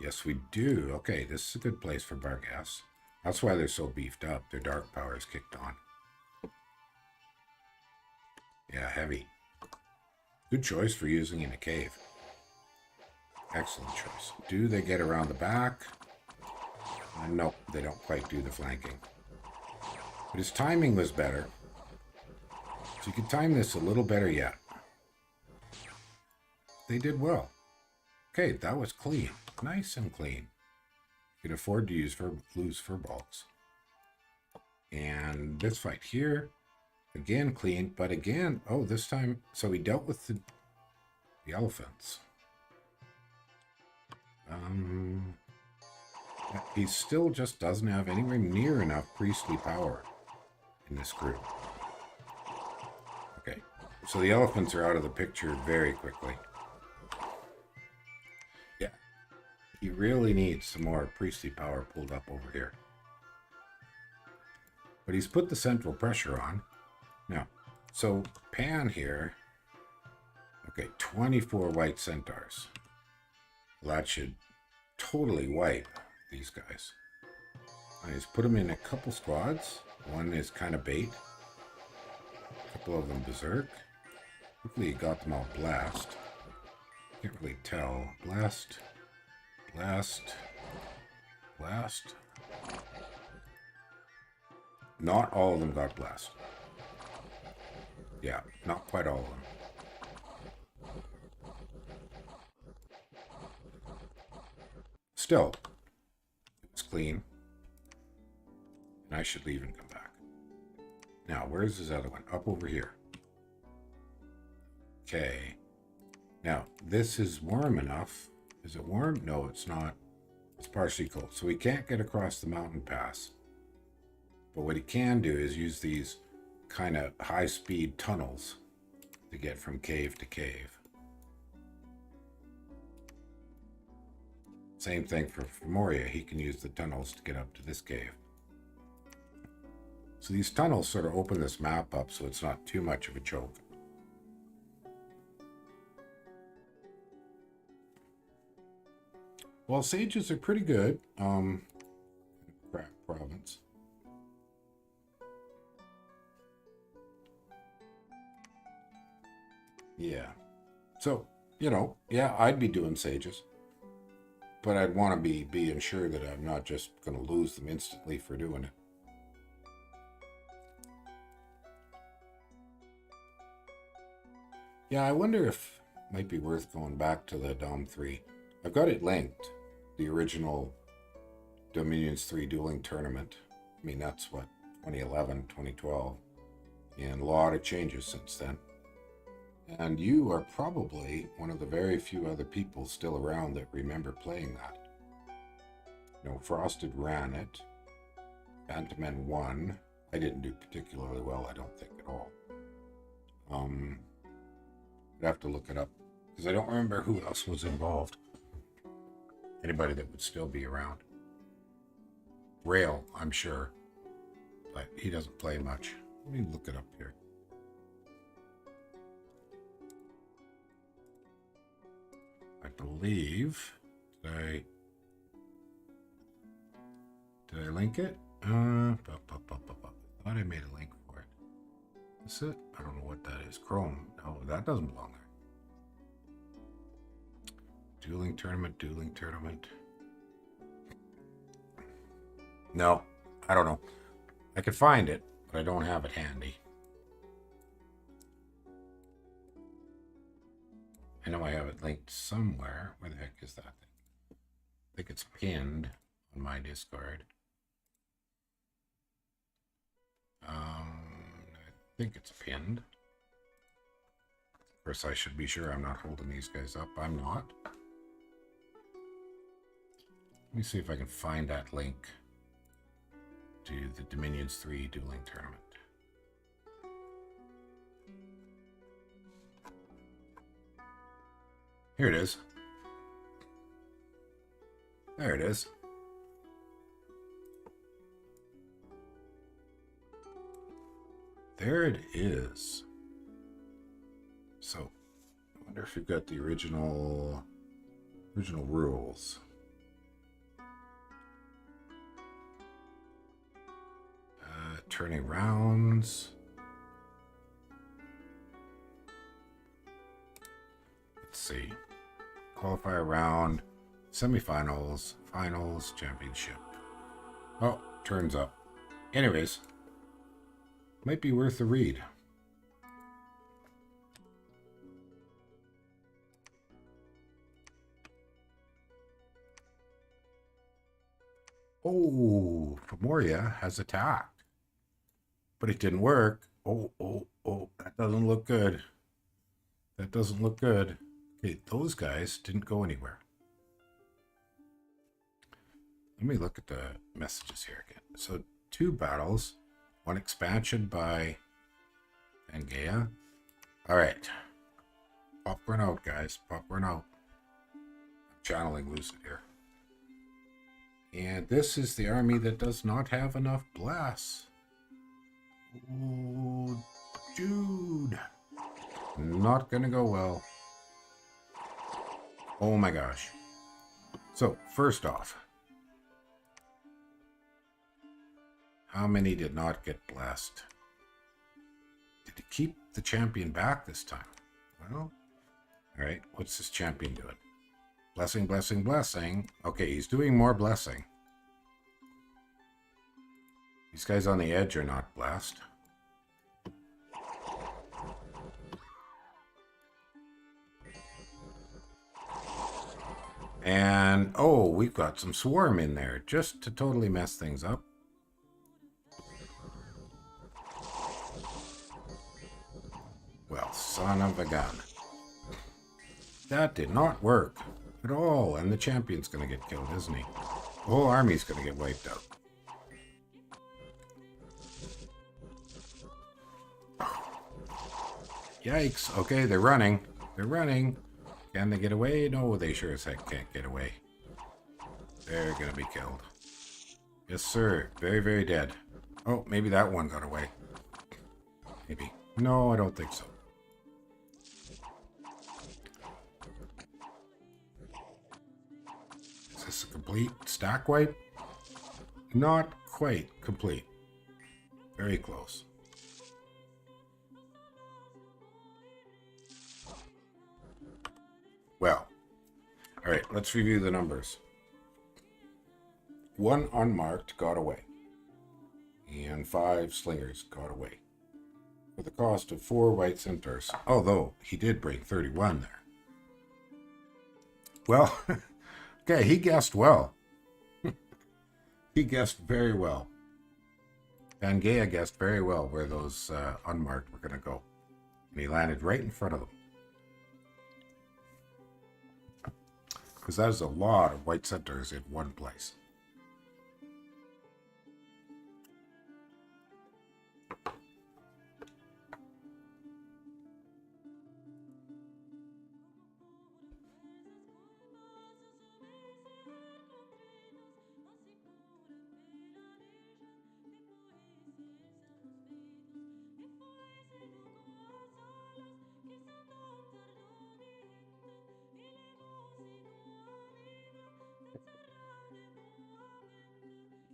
Yes, we do. Okay, this is a good place for Bargas. That's why they're so beefed up. Their dark power is kicked on. Yeah, heavy. Good choice for using in a cave. Excellent choice. Do they get around the back? Nope, they don't quite do the flanking. But his timing was better. So you could time this a little better yet. They did well. Okay, that was clean. Nice and clean. You could afford to lose fur balls. And this fight here, again clean, but again, oh, this time, so he dealt with the elephants. He still just doesn't have anywhere near enough priestly power in this group. Okay, so the elephants are out of the picture very quickly. Yeah, he really needs some more priestly power pulled up over here. But he's put the central pressure on. Now, so Pan here, okay, 24 white centaurs. Well, that should totally wipe these guys. I just put them in a couple squads. One is kind of bait. A couple of them berserk. Hopefully he got them all blast. Can't really tell. Blast. Blast. Blast. Not all of them got blast. Yeah, not quite all of them. Still, it's clean. And I should leave and come back. Now, where's this other one? Up over here. Okay. Now, this is warm enough. Is it warm? No, it's not. It's partially cold. So we can't get across the mountain pass. But what he can do is use these kind of high-speed tunnels to get from cave to cave. Same thing for Formoria. He can use the tunnels to get up to this cave. So these tunnels sort of open this map up so it's not too much of a choke. Well, sages are pretty good. Crap province. Yeah. So, you know, yeah, I'd be doing sages. But I'd want to be ensured that I'm not just going to lose them instantly for doing it. Yeah, I wonder if it might be worth going back to the Dom 3. I've got it linked. The original Dominions 3 dueling tournament. I mean, that's what, 2011, 2012. And a lot of changes since then. And you are probably one of the very few other people still around that remember playing that. You know, Frosted ran it. Phantomen won. I didn't do particularly well, I don't think at all. I'd have to look it up because I don't remember who else was involved. Anybody that would still be around. Rail, I'm sure, but he doesn't play much. Let me look it up here. I believe, did I link it? I thought I made a link for it. Is it? I don't know what that is. Chrome. No, that doesn't belong there. Dueling tournament, dueling tournament. No, I don't know. I could find it, but I don't have it handy. I know I have it linked somewhere. Where the heck is that thing? I think it's pinned on my Discord. I think it's pinned. Of course, I should be sure I'm not holding these guys up. I'm not. Let me see if I can find that link to the Dominions 3 dueling tournament. Here it is. There it is. There it is. So, I wonder if we've got the original rules. Turning rounds. Let's see. Qualifier round, semifinals, finals, championship. Oh, turns up. Anyways, might be worth a read. Oh, Formoria has attacked. But it didn't work. Oh, that doesn't look good. That doesn't look good. Okay, those guys didn't go anywhere. Let me look at the messages here again. So 2 battles, 1 expansion by Pangaea. All right. Popcorn out, guys. Popcorn out. I'm channeling Lucid here. And this is the army that does not have enough blasts. Oh, dude. Not gonna go well. Oh my gosh. So, first off, how many did not get blessed? Did he keep the champion back this time? Well, alright, what's this champion doing? Blessing, blessing, blessing. Okay, he's doing more blessing. These guys on the edge are not blessed. And, oh, we've got some swarm in there just to totally mess things up. Well, son of a gun. That did not work at all. And the champion's going to get killed, isn't he? The whole army's going to get wiped out. Yikes. Okay, they're running. They're running. Can they get away? No, they sure as heck can't get away. They're going to be killed. Yes, sir. Very, very dead. Oh, maybe that one got away. Maybe. No, I don't think so. Is this a complete stack wipe? Not quite complete. Very close. Well, all right, let's review the numbers. 1 unmarked got away, and 5 slingers got away, for the cost of 4 white centaurs, although he did bring 31 there. Well, okay, he guessed well. He guessed very well. Pangaea guessed very well where those unmarked were going to go, and he landed right in front of them. Because that is a lot of white centaurs in one place.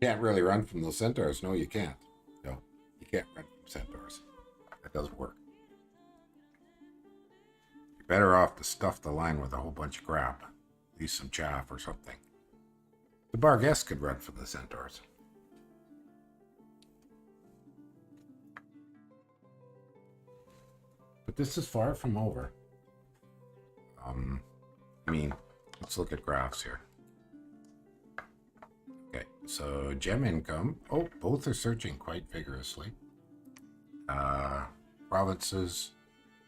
Can't really run from those centaurs. No, you can't. No, you can't run from centaurs. That doesn't work. You're better off to stuff the line with a whole bunch of crap. At least some chaff or something. The Barghest could run from the centaurs. But this is far from over. I mean, let's look at graphs here. Okay, so gem income. Oh, both are searching quite vigorously. Provinces,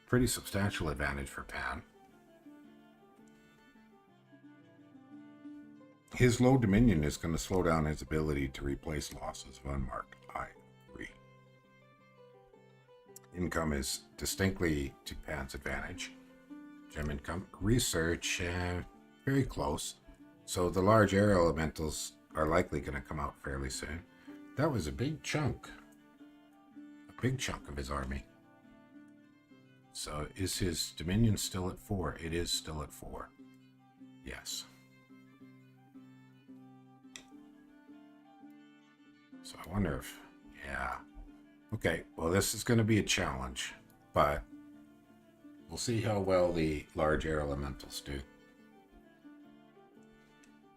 pretty substantial advantage for Pan. His low dominion is going to slow down his ability to replace losses of unmarked. I agree. Income is distinctly to Pan's advantage. Gem income. Research, very close. So the large air elementals are likely going to come out fairly soon. That was a big chunk. A big chunk of his army. So is his Dominion still at 4? It is still at 4. Yes. So I wonder if... Yeah. Okay, well this is going to be a challenge, but we'll see how well the large air elementals do.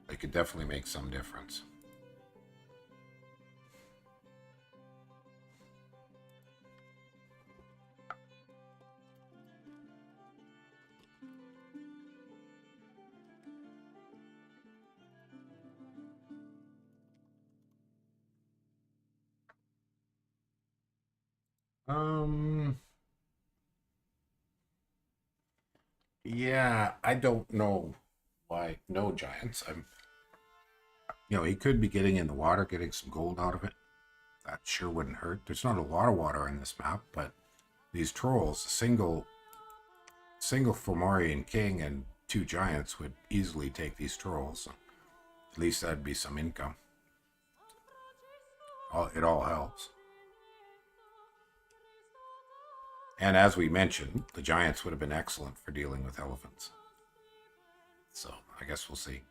They could definitely make some difference. Yeah, I don't know why no giants. He could be getting in the water, getting some gold out of it. That sure wouldn't hurt. There's not a lot of water on this map, but these trolls, a single Formorian king and 2 giants would easily take these trolls. At least that'd be some income. It all helps. And as we mentioned, the giants would have been excellent for dealing with elephants. So I guess we'll see.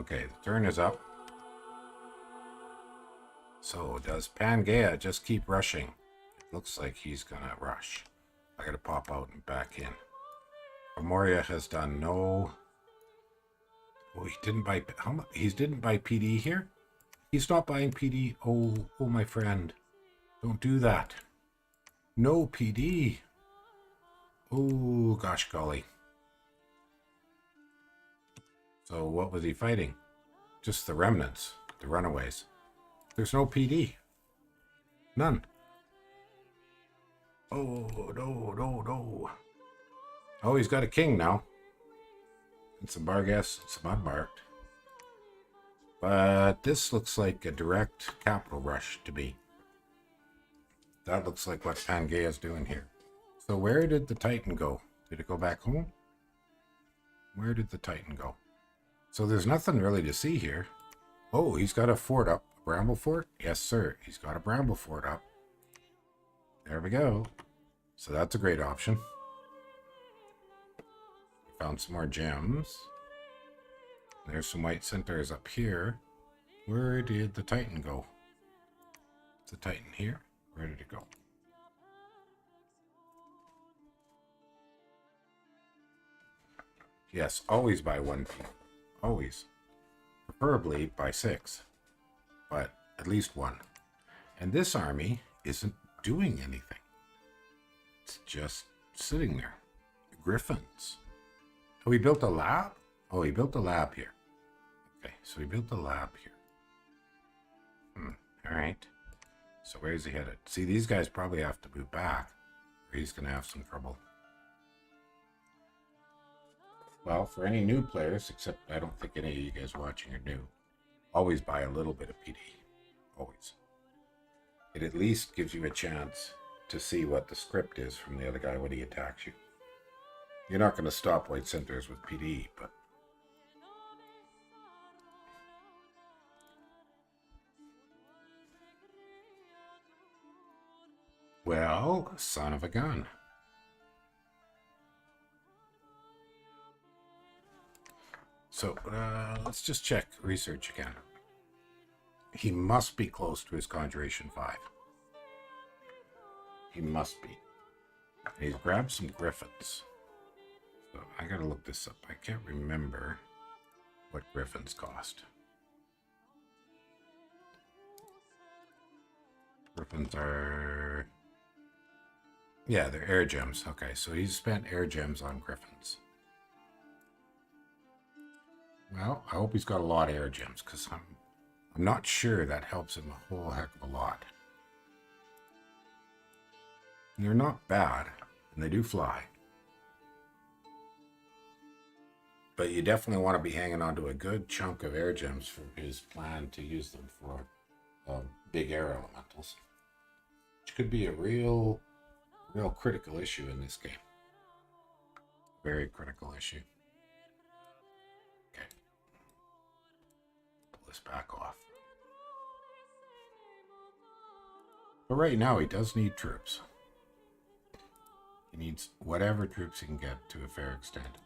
Okay, the turn is up. So does Pangaea just keep rushing? It looks like he's gonna rush. I gotta pop out and back in. Formoria has done no... Oh, he didn't buy... How much? He didn't buy PD here? He's not buying PD. Oh, my friend. Don't do that. No PD. Oh, gosh golly. So what was he fighting? Just the remnants, the runaways. There's no PD. None. Oh, no. Oh, he's got a king now. And some Bargas, some unmarked. But this looks like a direct capital rush to me. That looks like what Pangaea is doing here. So where did the Titan go? Did it go back home? Where did the Titan go? So there's nothing really to see here. Oh, he's got a fort up. A bramble fort? Yes, sir. He's got a bramble fort up. There we go. So that's a great option. Found some more gems. There's some white centers up here. Where did the Titan go? Is the Titan here? Where did it go? Yes, always by 1 team. Always. Preferably by 6. But at least 1. And this army isn't doing anything. It's just sitting there. Griffins. Oh, he built a lab? Oh, he built a lab here. Okay, so he built a lab here. Alright. So where's he headed? See, these guys probably have to move back, or he's going to have some trouble. Well, for any new players, except I don't think any of you guys watching are new, always buy a little bit of PD. Always. It at least gives you a chance to see what the script is from the other guy when he attacks you. You're not going to stop white centers with PD, but... Well, son of a gun. So, let's just check research again. He must be close to his Conjuration 5. He must be. And he's grabbed some griffins. So I gotta look this up. I can't remember what griffins cost. Griffins are... Yeah, they're air gems. Okay, so he's spent air gems on griffins. Well, I hope he's got a lot of air gems, because I'm not sure that helps him a whole heck of a lot. And they're not bad, and they do fly. But you definitely want to be hanging on to a good chunk of air gems for his plan to use them for big air elementals. Which could be a real critical issue in this game. Very critical issue. Okay. this back off. But right now he does need troops. He needs whatever troops he can get to a fair extent.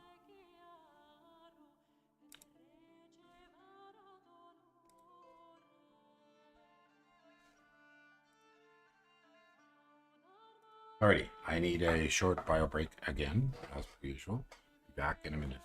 Alrighty, I need a short bio break again, as per usual. Be back in a minute.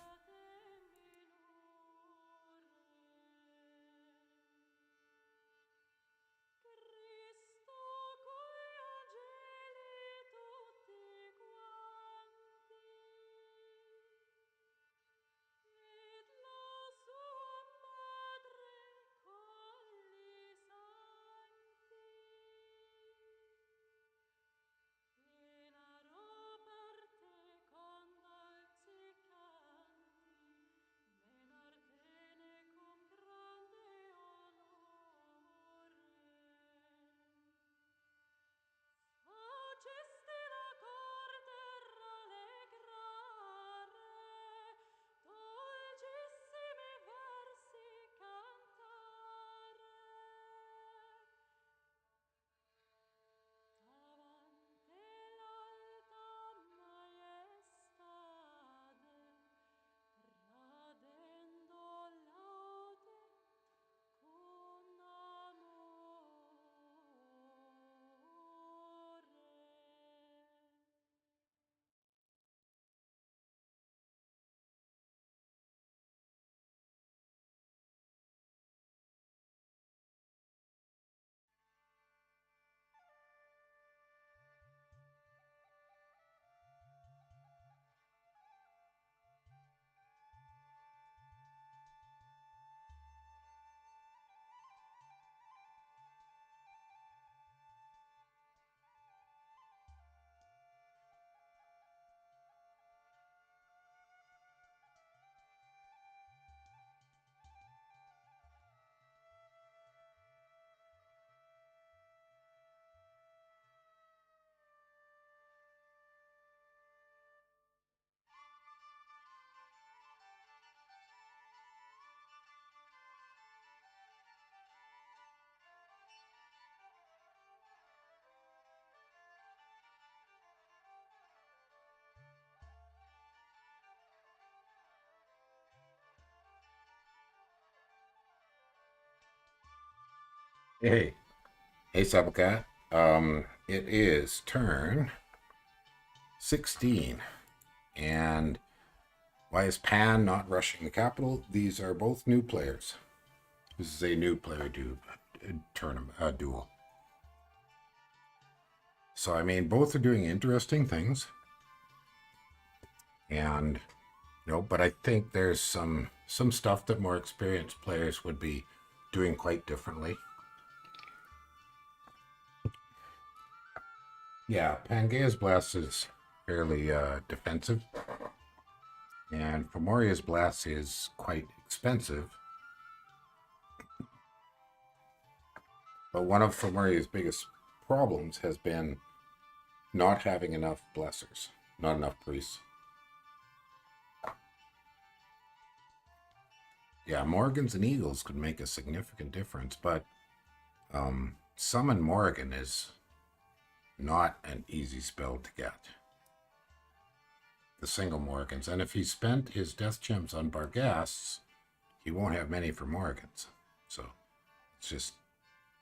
Hey, hey, Sablecat. It is turn 16. And why is Pan not rushing the capital? These are both new players. This is a new player duel. So, I mean, both are doing interesting things. And, but I think there's some stuff that more experienced players would be doing quite differently. Yeah, Pangaea's Blast is fairly defensive, and Formoria's Blast is quite expensive. But one of Formoria's biggest problems has been not having enough Blessers, not enough priests. Yeah, Morgans and Eagles could make a significant difference, but Summon Morgan is not an easy spell to get. The single Morgans. And if he spent his Death Gems on Barghasts, he won't have many for Morgans. So let's just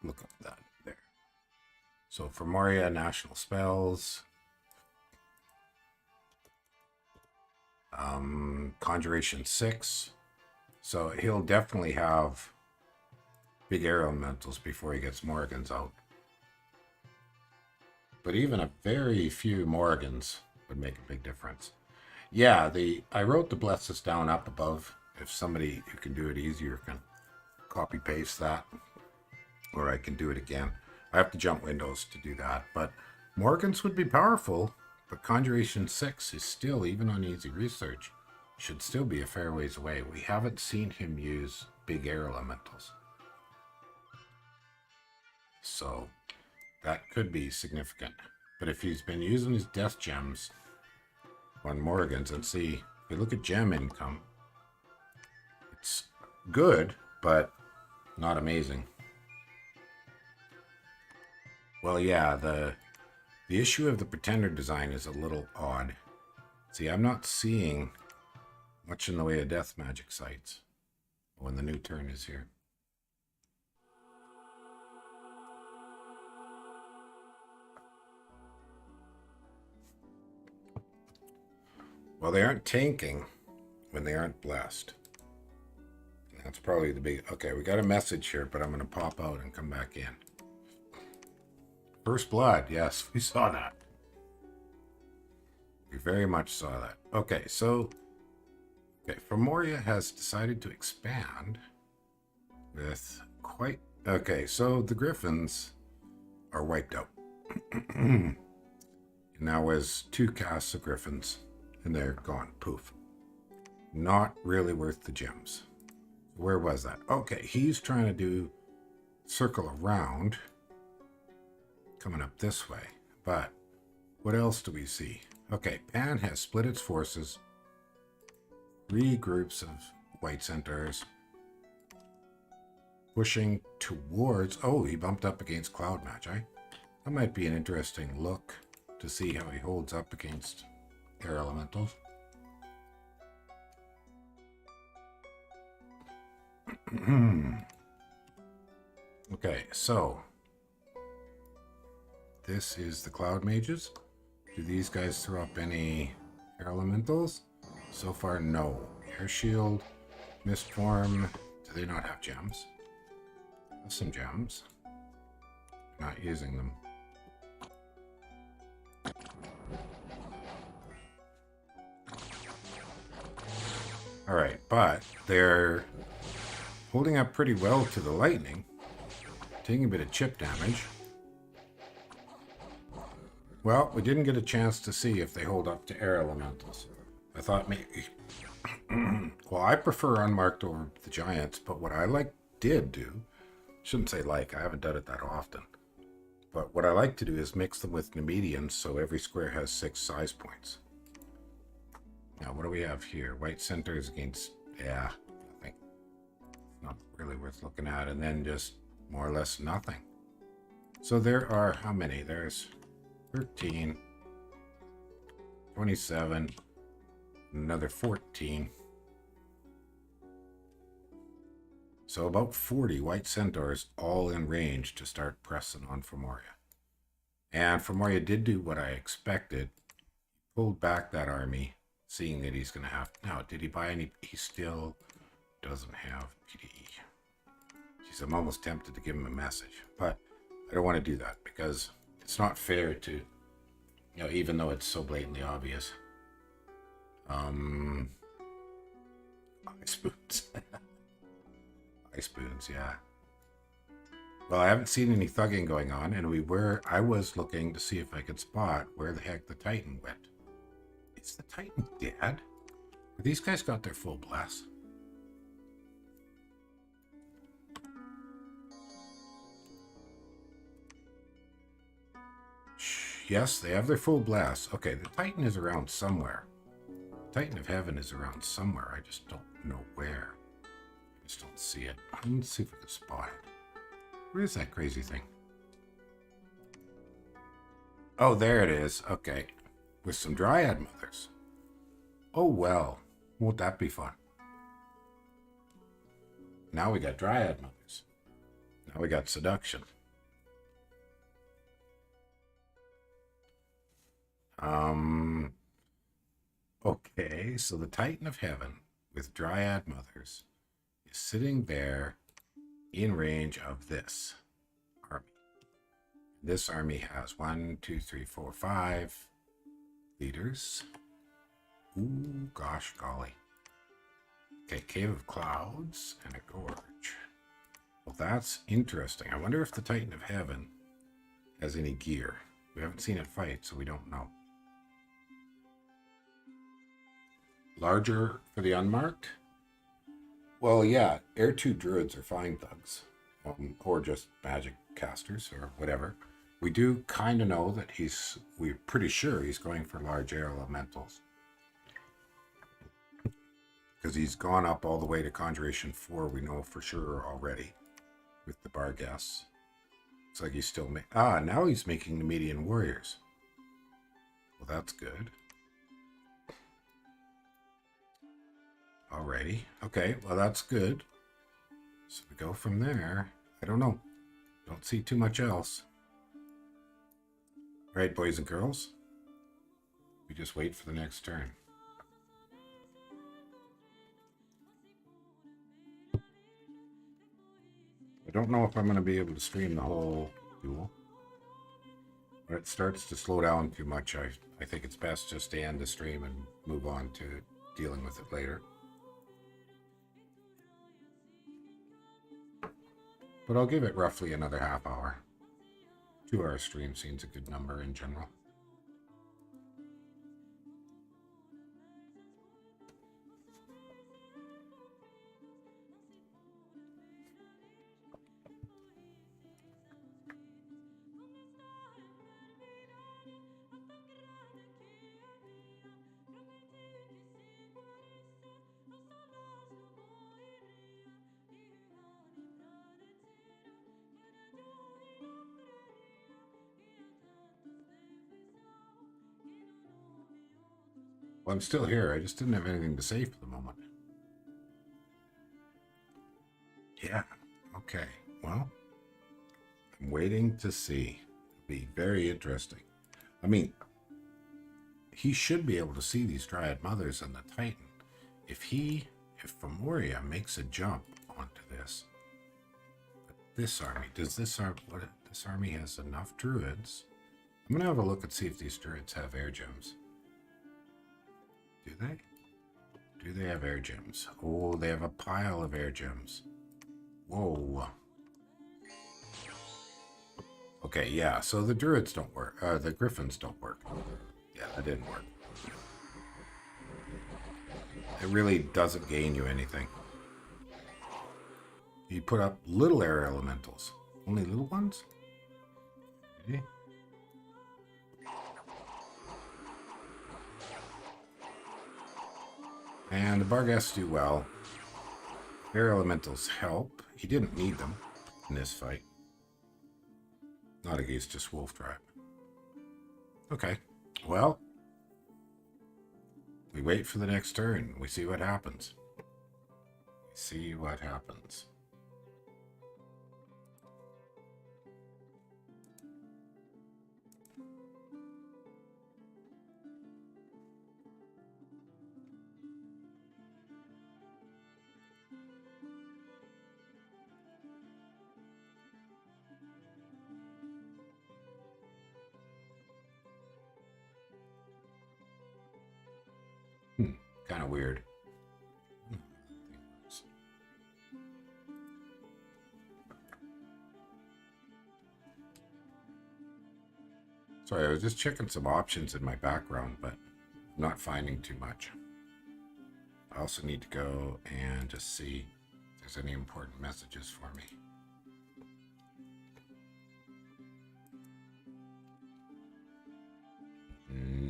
look up that there. So Formoria, National Spells. Conjuration 6. So he'll definitely have big air elementals before he gets Morgans out. But even a very few Morgans would make a big difference. Yeah, I wrote the blesses down up above. If somebody who can do it easier can copy paste that, or I can do it again. I have to jump windows to do that. But Morgans would be powerful, but Conjuration 6 is still, even on easy research, should still be a fair ways away. We haven't seen him use big air elementals. So that could be significant. But if he's been using his Death Gems on Morgans, and see, if we look at gem income, it's good, but Not amazing. Well, yeah, the issue of the Pretender design is a little odd. See, I'm not seeing much in the way of death magic sites when the new turn is here. Well, they aren't tanking when they aren't blessed. That's probably the big... Okay, we got a message here, but I'm going to pop out and come back in. First blood. Yes, we saw that. We very much saw that. Okay, so... Okay, Formoria has decided to expand with quite... Okay, so the Griffins are wiped out. And now was 2 casts of Griffins, and they're gone. Poof. Not really worth the gems. Where was that? Okay, he's trying to do circle around, coming up this way. But what else do we see? Okay, Pan has split its forces. 3 groups of white centaurs pushing towards... Oh, he bumped up against Cloud Magi. That might be an interesting look to see how he holds up against air elementals. Okay, so this is the Cloud Mages. Do these guys throw up any air elementals? So far, no. Air Shield, Mistform. Do they not have gems? Have some gems. Not using them. Alright, but they're holding up pretty well to the lightning. Taking a bit of chip damage. Well, we didn't get a chance to see if they hold up to air elementals. I thought maybe... Well, I prefer unmarked over the giants, but what I did do... Shouldn't say I haven't done it that often. But what I like to do is mix them with Nemedians, so every square has 6 size points. Now, what do we have here? White centers against... Yeah, nothing. Not really worth looking at. And then just more or less nothing. So there are... How many? There's 13, 27, another 14. So about 40 white centaurs all in range to start pressing on Formoria. And Formoria did do what I expected. Pulled back that army, seeing that he's going to have... Now, did he buy any... He still doesn't have PDE. Jeez, I'm almost tempted to give him a message. But I don't want to do that because it's not fair to... You know, even though it's so blatantly obvious. Ice spoons. Ice spoons, yeah. Well, I haven't seen any thugging going on, and I was looking to see if I could spot where the heck the Titan went. Is the Titan dead? Have these guys got their full blast? Yes, they have their full blast. Okay, the Titan is around somewhere. Titan of Heaven is around somewhere. I just don't know where. I just don't see it. Let's see if we can spot it. Where is that crazy thing? Oh, there it is. Okay. With some Dryad Mothers. Oh, well. Won't that be fun? Now we got Dryad Mothers. Now we got Seduction. Okay, so the Titan of Heaven with Dryad Mothers is sitting there in range of this army. This army has 1, 2, 3, 4, 5 leaders. Ooh, gosh golly. Okay, Cave of Clouds and a Gorge. Well, that's interesting. I wonder if the Titan of Heaven has any gear. We haven't seen it fight, so we don't know. Larger for the unmarked? Well, yeah, Air 2 Druids are fine thugs. Or just magic casters or whatever. We do kind of know that we're pretty sure he's going for large air elementals. Because he's gone up all the way to Conjuration 4, we know for sure already. with the bar guests. Looks like he's still now he's making the median warriors. Well, that's good. Alrighty. Okay, well that's good. So we go from there. I don't know. Don't see too much else. All right, boys and girls. We just wait for the next turn. I don't know if I'm going to be able to stream the whole duel. When it starts to slow down too much, I think it's best just to end the stream and move on to dealing with it later. But I'll give it roughly another half hour. 2-hour stream seems a good number in general. Well, I'm still here. I just didn't have anything to say for the moment. Yeah. Okay. Well, I'm waiting to see. It'll be very interesting. I mean, he should be able to see these Dryad Mothers and the Titan. If Formoria makes a jump onto this, but this army, this army has enough druids. I'm gonna have a look and see if these druids have air gems. Do they? Do they have air gems? Oh, they have a pile of air gems. Whoa. Okay, yeah, so the druids don't work. The griffins don't work. Yeah, that didn't work. It really doesn't gain you anything. You put up little air elementals. Only little ones? Okay. And the Barghest do well. Air elementals help. He didn't need them in this fight. Not against just Wolf Tribe. Okay. Well, we wait for the next turn. We see what happens. We see what happens. Kind of weird. Sorry, I was just checking some options in my background, but I'm not finding too much. I also need to go and just see if there's any important messages for me.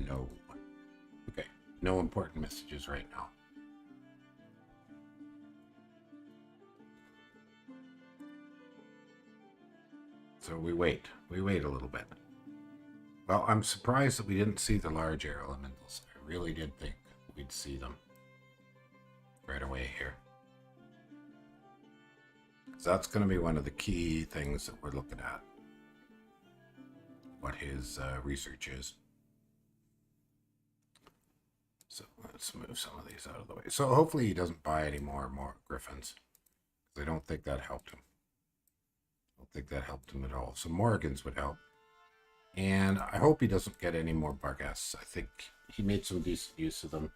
No. Okay, no important messages right now. So we wait a little bit. Well, I'm surprised that we didn't see the large air elementals. I really did think we'd see them right away here. So that's going to be one of the key things that we're looking at. What his research is. So let's move some of these out of the way. So hopefully he doesn't buy any more griffins. I don't think that helped him. I don't think that helped him at all. So Morgans would help. And I hope he doesn't get any more Barghests. I think he made some decent use of them.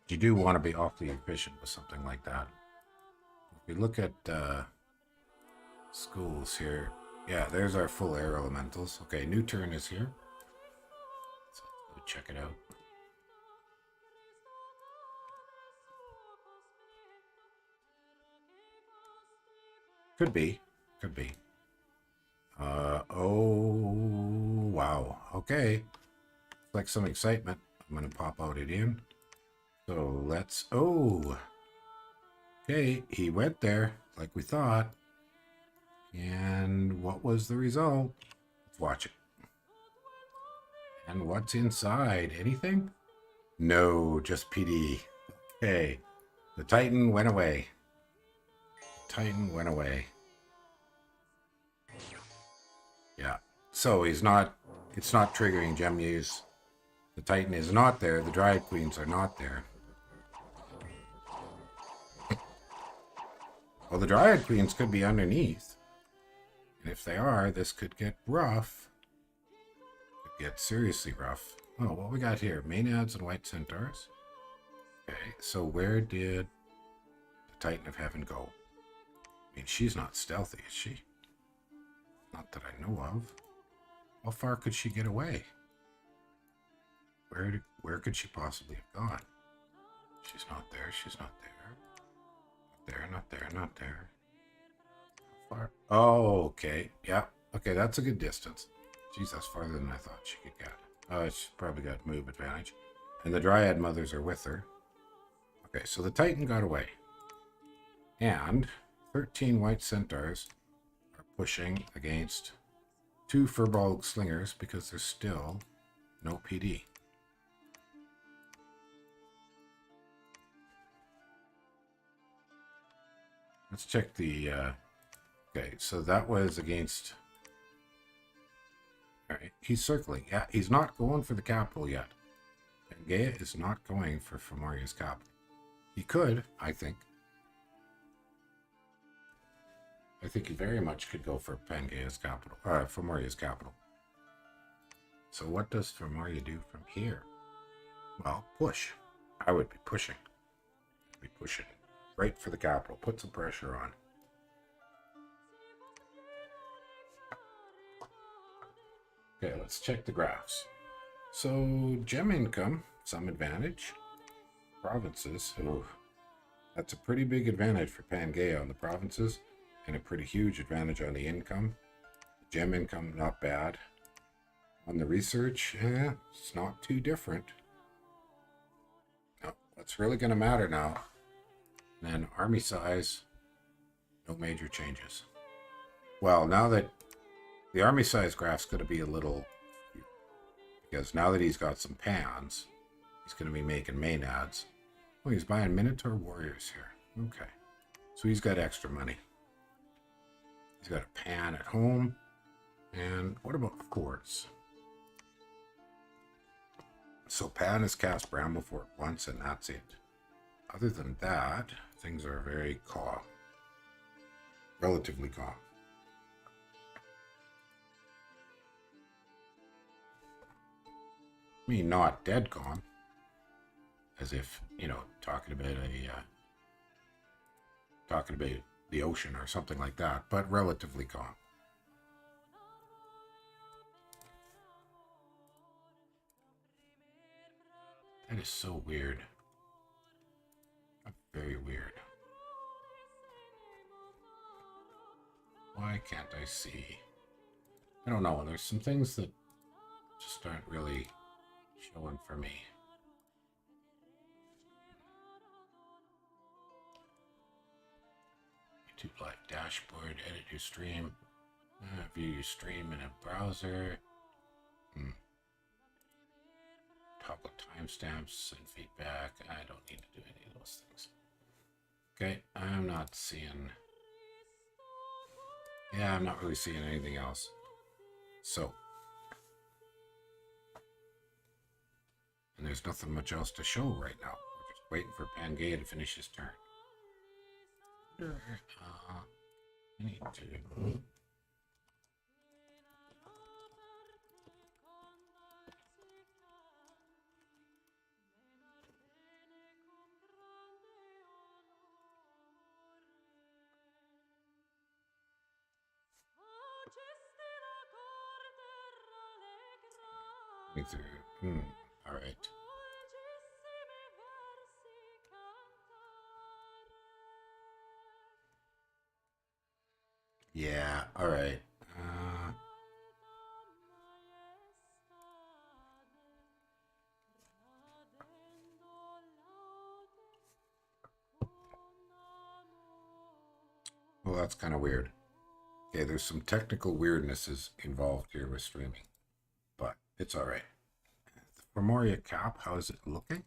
You do want to be awfully efficient with something like that. If we look at schools here. Yeah, there's our full air elementals. Okay, new turn is here. So let's go check it out. Could be. Could be. Oh, wow. Okay. Looks like some excitement. I'm going to pop out it in. So let's... Oh. Okay, he went there. like we thought. And what was the result? Let's watch it. And what's inside? Anything? No, just PD. Okay. The Titan went away. Titan went away. Yeah. So it's not triggering gem use. The Titan is not there. The Dryad Queens are not there. Well, the Dryad Queens could be underneath. And if they are, this could get rough. Could get seriously rough. Oh, what we got here? Maenads and White Centaurs. Okay, so where did the Titan of Heaven go? I mean, she's not stealthy, is she? Not that I know of. How far could she get away? Where could she possibly have gone? She's not there. She's not there. Not there, not there, not there. How far? Oh, okay. Yeah. Okay, that's a good distance. Jeez, that's farther than I thought she could get. Oh, she's probably got move advantage. And the Dryad mothers are with her. Okay, so the Titan got away. And 13 White Centaurs are pushing against 2 Furbolg Slingers because there's still no PD. Let's check the... okay, so that was against... Alright, he's circling. Yeah, he's not going for the capital yet. Pangaea is not going for Formoria's capital. He could, I think. I think he very much could go for Pangaea's capital, Formoria's capital. So what does Formoria do from here? Well, push. I would be pushing. I'd be pushing right for the capital. Put some pressure on. Okay, let's check the graphs. So, gem income, some advantage. Provinces, oh, that's a pretty big advantage for Pangaea on the provinces, and a pretty huge advantage on the income. Gem income, not bad. On the research, it's not too different. No, what's really going to matter now? And then army size, no major changes. Well, now that the army size graph's going to be a little, because now that he's got some pans, he's going to be making Maenads. Oh, he's buying Minotaur warriors here. Okay. So he's got extra money. He's got a pan at home. And what about quartz? So pan is cast Bramblefort once, and that's it. Other than that, things are very calm. Relatively calm. I mean, not dead calm. As if, you know, talking about the ocean or something like that, but relatively calm. That is so weird. Very weird. Why can't I see? I don't know. There's some things that just aren't really showing for me. YouTube Live dashboard, edit your stream, view your stream in a browser. Toggle timestamps and feedback. I don't need to do any of those things. Okay, I'm not seeing... Yeah, I'm not really seeing anything else. So... And there's nothing much else to show right now. We're just waiting for Pangaea to finish his turn. I need to... All right. Yeah, all right. Well, that's kind of weird. Okay, there's some technical weirdnesses involved here with streaming, but it's all right. The Formoria cap, how is it looking?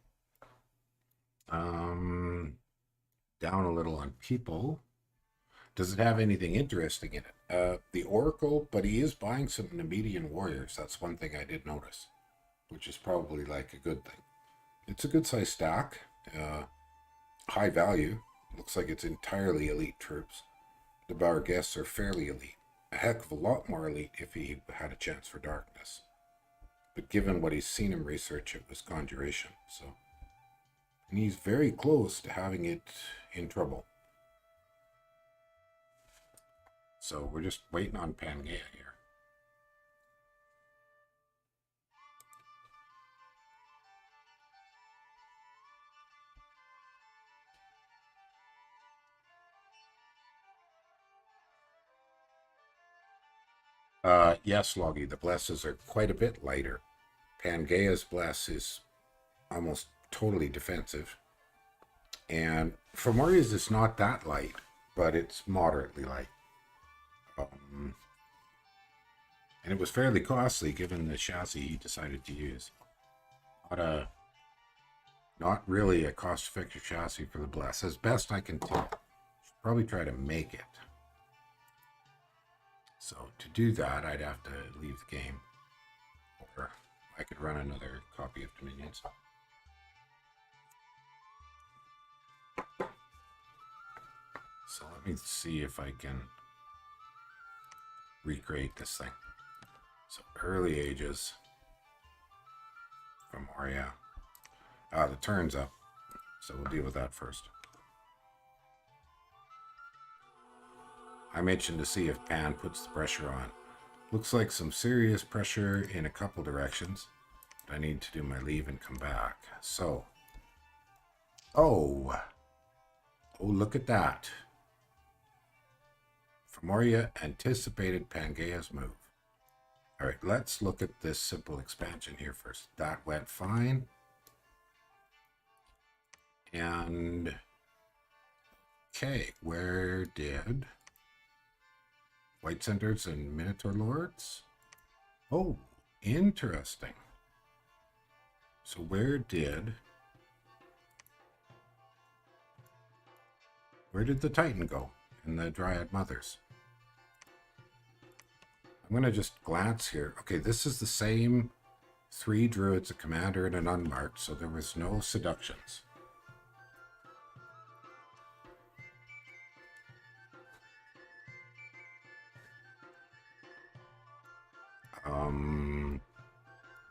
Down a little on people. Does it have anything interesting in it? The Oracle, but he is buying some Nemedian warriors. That's one thing I did notice, which is probably like a good thing. It's a good size stack, high value. Looks like it's entirely elite troops. The Bar guests are fairly elite. A heck of a lot more elite if he had a chance for darkness. But given what he's seen in research, it was conjuration. So, and he's very close to having it in trouble. So we're just waiting on Pangaea here. Yes, Loggy, the blesses are quite a bit lighter. Pangaea's bless is almost totally defensive. And Formoria's is not that light, but it's moderately light. And it was fairly costly given the chassis he decided to use. Not really a cost-effective chassis for the bless, as best I can tell. Should probably try to make it. So to do that, I'd have to leave the game, or I could run another copy of Dominions. So let me see if I can recreate this thing. So early ages, Formoria. The turn's up, so we'll deal with that first. I'm itching to see if Pan puts the pressure on. Looks like some serious pressure in a couple directions. I need to do my leave and come back. So, oh, look at that. Formoria anticipated Pangaea's move. All right, let's look at this simple expansion here first. That went fine. And, okay, where did White Centers and Minotaur Lords? Oh, interesting. So where did the Titan go and the Dryad Mothers? I'm going to just glance here. Okay, this is the same 3 druids, a commander, and an unmarked, so there was no seductions.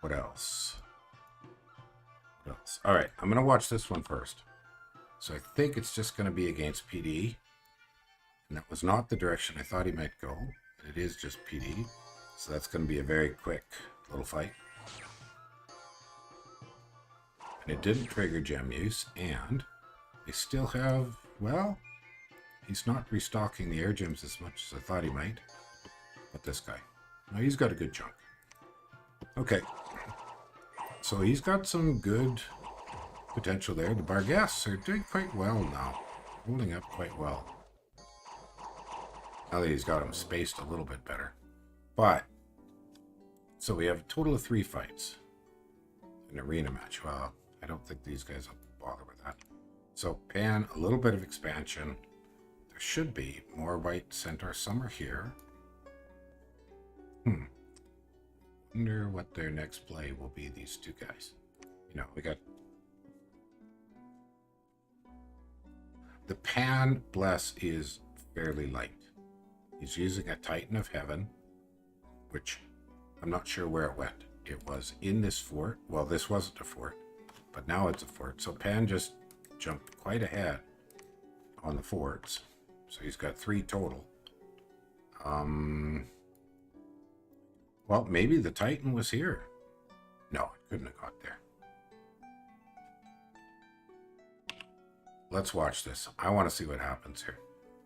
What else? All right, I'm going to watch this one first. So I think it's just going to be against PD. And that was not the direction I thought he might go. It is just PD. So that's going to be a very quick little fight. And it didn't trigger gem use. And they still have, well, he's not restocking the air gems as much as I thought he might. But this guy. No, he's got a good chunk. Okay. So he's got some good potential there. The Barghest are doing quite well now. Holding up quite well. Now that he's got them spaced a little bit better. But, so we have a total of 3 fights. An arena match. Well, I don't think these guys will bother with that. So Pan, a little bit of expansion. There should be more White Centaur. Some are here. Wonder what their next play will be, these 2 guys. You know, we got the Pan Bless is fairly light. He's using a Titan of Heaven, which I'm not sure where it went. It was in this fort. Well, this wasn't a fort, but now it's a fort. So Pan just jumped quite ahead on the forts. So he's got 3 total. Well, maybe the Titan was here. No, it couldn't have got there. Let's watch this. I want to see what happens here.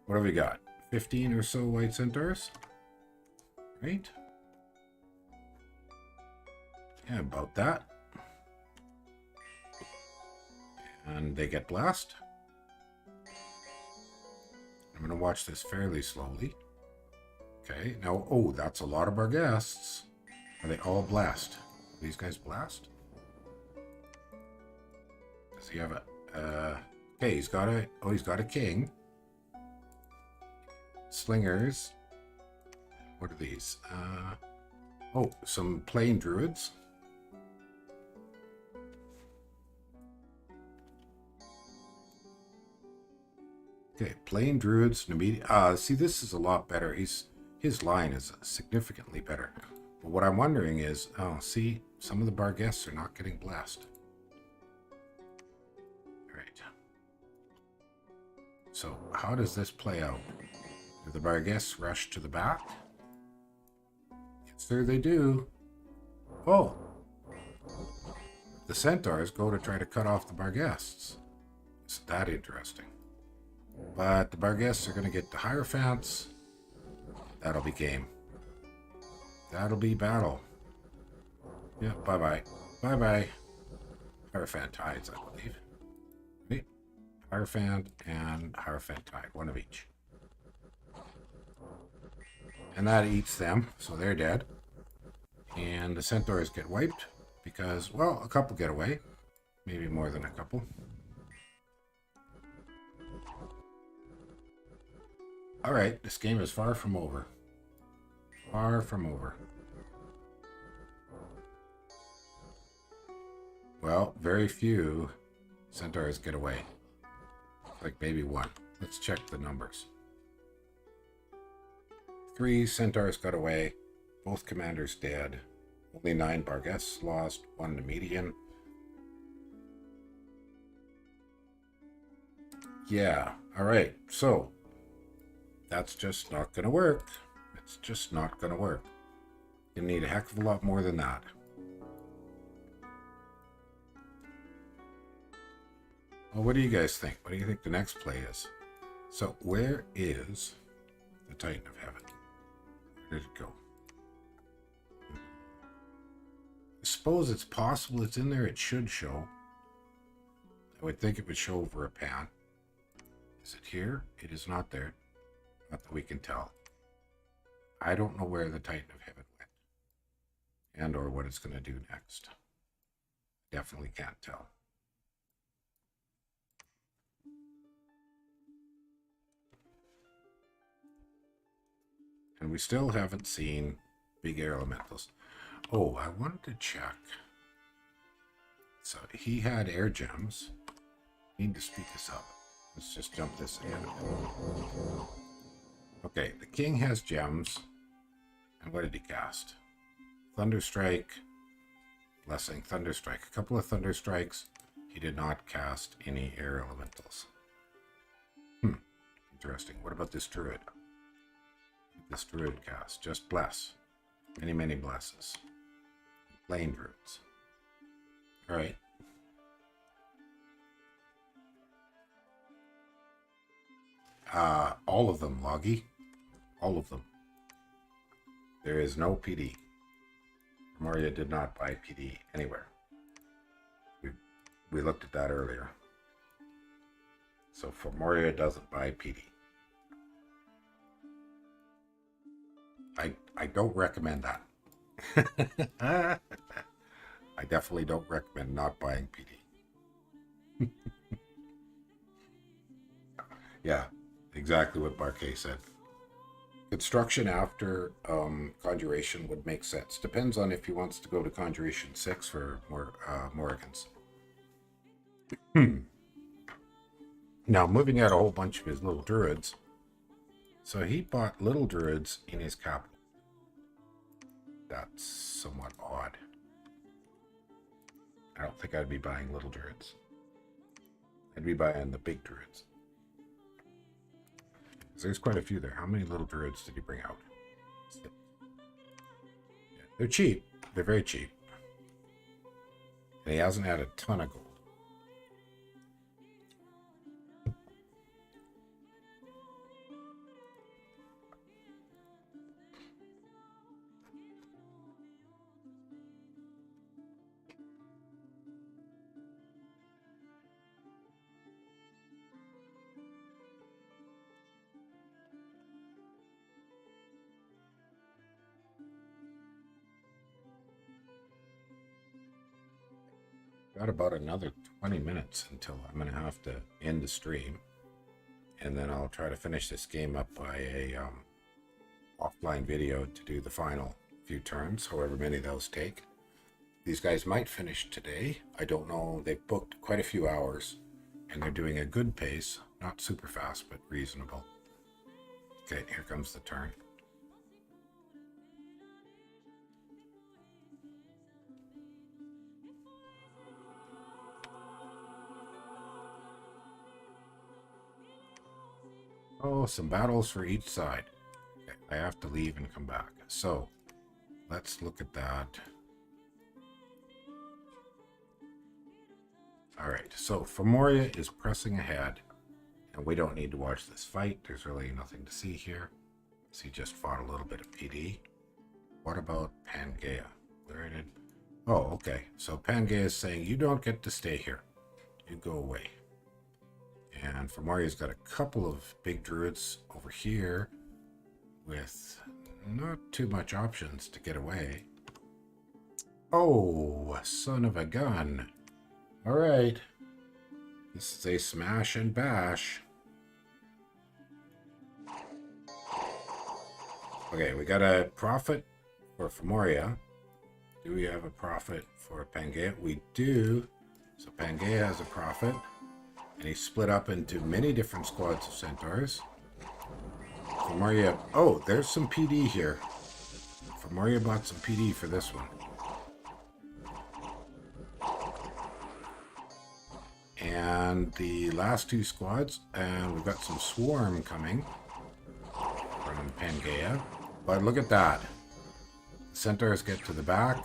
What have we got? 15 or so White Centaurs? Right? Yeah, about that. And they get blessed. I'm going to watch this fairly slowly. Okay, now, oh, that's a lot of our guests. Are they all blessed? Are these guys blessed? Does he have a... okay, he's got a... Oh, he's got a king. Slingers. What are these? Oh, some plain druids. Okay, plain druids. See, this is a lot better. His line is significantly better. But what I'm wondering is, oh, see, some of the bar guests are not getting blessed. All right. So how does this play out? Do the bar guests rush to the back? Yes, sir, they do. Oh. The centaurs go to try to cut off the bar guests. Isn't that interesting? But the bar guests are going to get the Hierophants. That'll be game. That'll be battle. Yeah, bye-bye. Bye-bye. Hierophant tides, I believe. Right? Hierophant and Hierophant tide. One of each. And that eats them, so they're dead. And the centaurs get wiped because, well, a couple get away. Maybe more than a couple. Alright, this game is far from over. Far from over. Well, very few centaurs get away. Like maybe one. Let's check the numbers. 3 centaurs got away. Both commanders dead. Only 9 bar guests lost. 1 to median. Yeah, alright, so that's just not going to work. It's just not going to work. You need a heck of a lot more than that. Well, what do you guys think? What do you think the next play is? So, where is the Titan of Heaven? Where did it go? I suppose it's possible it's in there. It should show. I would think it would show over a pan. Is it here? It is not there. Not that we can tell. I don't know where the Titan of Heaven went. And or what it's going to do next. Definitely can't tell. And we still haven't seen big air elementals. Oh, I wanted to check. So he had air gems. Need to speed this up. Let's just jump this again. Okay, the king has gems. And what did he cast? Thunderstrike. Blessing, Thunderstrike. A couple of Thunderstrikes. He did not cast any air elementals. Interesting. What about this druid? This druid cast. Just bless. Many, many blesses. Plain druids. Alright. All of them, Loggy. All of them. There is no PD. Formoria did not buy PD anywhere. We looked at that earlier. So Formoria doesn't buy PD. I don't recommend that. I definitely don't recommend not buying PD. Yeah, exactly what Barquet said. Construction after Conjuration would make sense. Depends on if he wants to go to Conjuration 6 for more Morgans. Now, moving out a whole bunch of his little druids. So he bought little druids in his capital. That's somewhat odd. I don't think I'd be buying little druids. I'd be buying the big druids. There's quite a few there. How many little druids did he bring out? Yeah, they're cheap. They're very cheap. And he hasn't had a ton of gold. Got about another 20 minutes until I'm going to have to end the stream. And then I'll try to finish this game up by a offline video to do the final few turns, however many those take. These guys might finish today. I don't know. They've booked quite a few hours and they're doing a good pace. Not super fast, but reasonable. Okay, here comes the turn. Oh, some battles for each side. Okay, I have to leave and come back. So, let's look at that. Alright, so Formoria is pressing ahead. And we don't need to watch this fight. There's really nothing to see here. So he just fought a little bit of PD. What about Pangaea? Where did... Oh, okay. So Pangaea is saying, you don't get to stay here. You go away. And Formoria's got a couple of big druids over here with not too much options to get away. Oh, son of a gun. All right. This is a smash and bash. Okay, we got a prophet for Formoria. Do we have a prophet for Pangaea? We do. So Pangaea has a prophet. And he's split up into many different squads of centaurs. Formoria... Oh, there's some PD here. Formoria bought some PD for this one. And the last two squads, and we've got some swarm coming from Pangaea. But look at that. Centaurs get to the back,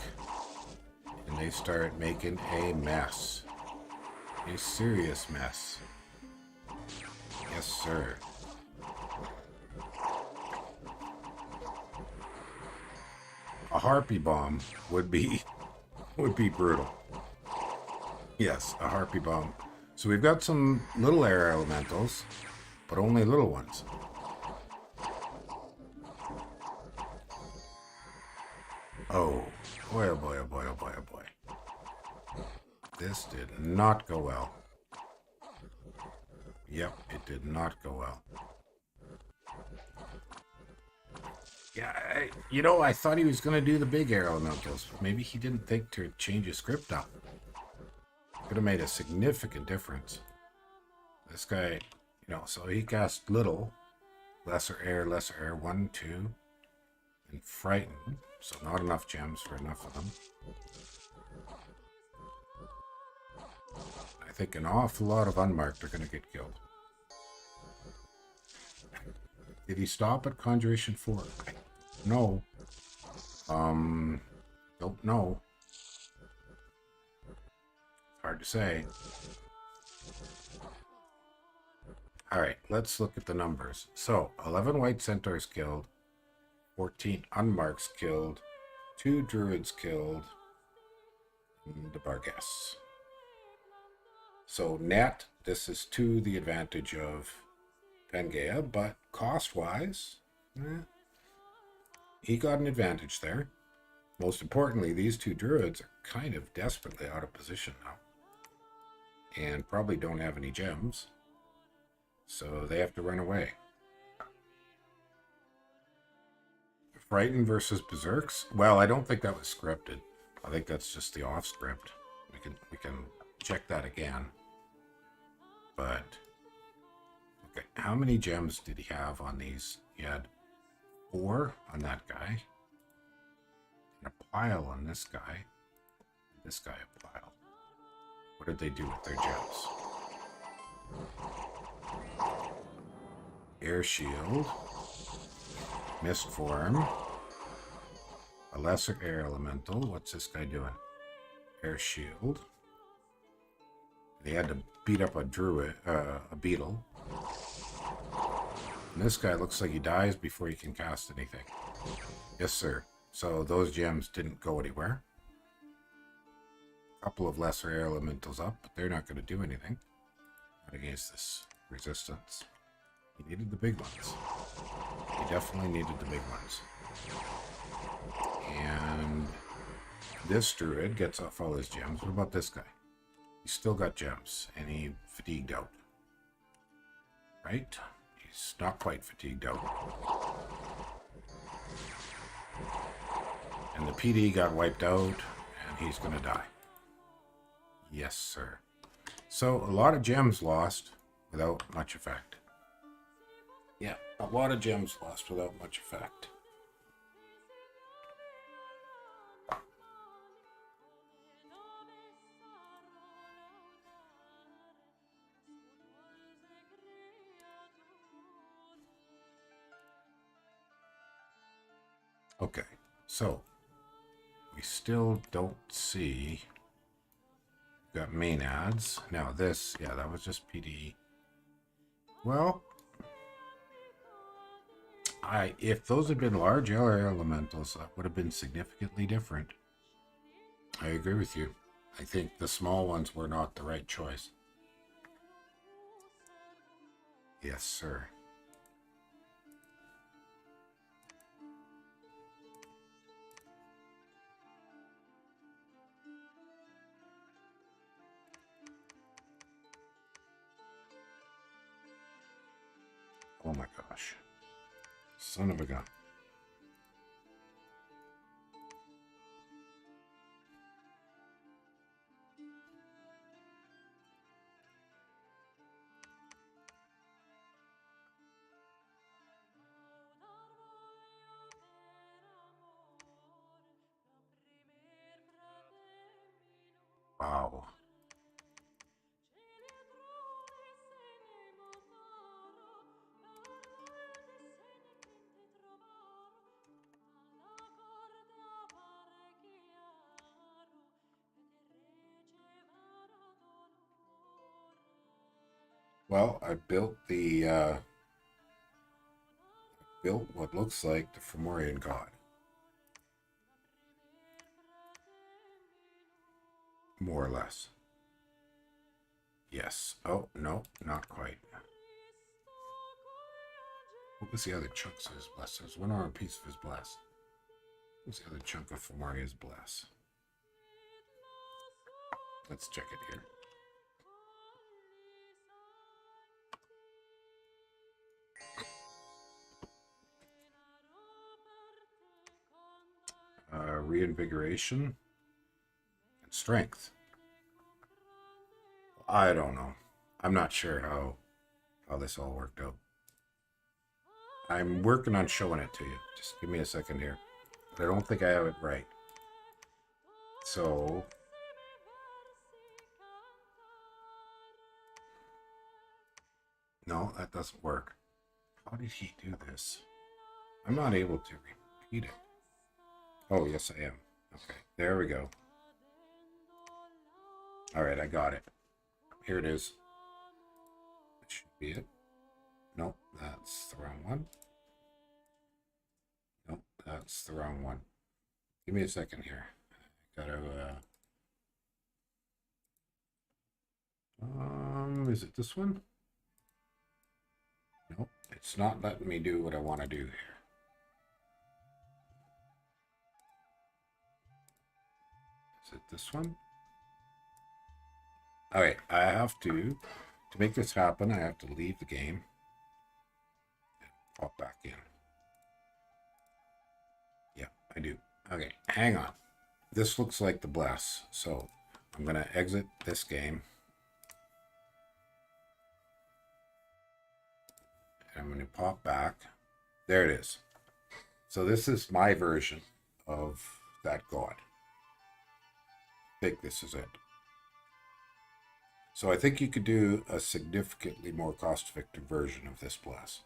and they start making a mess. A serious mess. Yes, sir. A harpy bomb would be brutal. Yes, a harpy bomb. So we've got some little air elementals, but only little ones. Oh, boy, oh boy, oh boy, oh boy, oh boy. This did not go well. Yep, it did not go well. Yeah, I thought he was going to do the big air elementals. Maybe he didn't think to change his script up. Could have made a significant difference. This guy, so he cast little. Lesser air, 1, 2. And frighten. So not enough gems for enough of them. I think an awful lot of unmarked are going to get killed. Did he stop at Conjuration 4? No. Don't know. Hard to say. Alright, let's look at the numbers. So, 11 white centaurs killed, 14 unmarks killed, 2 druids killed, and the Barghest. So net, this is to the advantage of Pangaea, but cost-wise, he got an advantage there. Most importantly, these 2 druids are kind of desperately out of position now. And probably don't have any gems. So they have to run away. Frighten versus Berserks? Well, I don't think that was scripted. I think that's just the off script. We can check that again. But okay, how many gems did he have on these? He had 4 on that guy. And a pile on this guy. This guy a pile. What did they do with their gems? Air shield. Mist form. A lesser air elemental. What's this guy doing? Air shield. They had to beat up a druid, a beetle. And this guy looks like he dies before he can cast anything. Yes, sir. So those gems didn't go anywhere. A couple of lesser air elementals up, but they're not going to do anything. Not against this resistance. He needed the big ones. He definitely needed the big ones. And this druid gets off all his gems. What about this guy? He's still got gems, and he fatigued out. Right? He's not quite fatigued out. And the PD got wiped out, and he's going to die. Yes, sir. So, a lot of gems lost without much effect. Yeah, a lot of gems lost without much effect. Okay, so we still don't see. We've got main ads. Now this, yeah, that was just PD. Well, if those had been large air elementals, that would have been significantly different. I agree with you. I think the small ones were not the right choice. Yes, sir. Oh my gosh. Son of a gun. Wow. Well, I built built what looks like the Formorian god. More or less. Yes. Oh, no, not quite. What was the other chunks of his bless? There's one more piece of his bless. What was the other chunk of Formoria's bless? Let's check it here. Reinvigoration and strength. I don't know. I'm not sure how this all worked out. I'm working on showing it to you. Just give me a second here. But I don't think I have it right. So no, that doesn't work. How did he do this? I'm not able to repeat it. Oh, yes, I am. Okay, there we go. All right, I got it. Here it is. That should be it. Nope, that's the wrong one. Nope, that's the wrong one. Give me a second here. I gotta, is it this one? Nope, it's not letting me do what I want to do here. Is it this one? All right, I have to make this happen, I have to leave the game and pop back in. Yeah, I do. Okay, hang on. This looks like the bless, so I'm going to exit this game. I'm going to pop back. There it is. So this is my version of that god. I think this is it. So I think you could do a significantly more cost-effective version of this bless.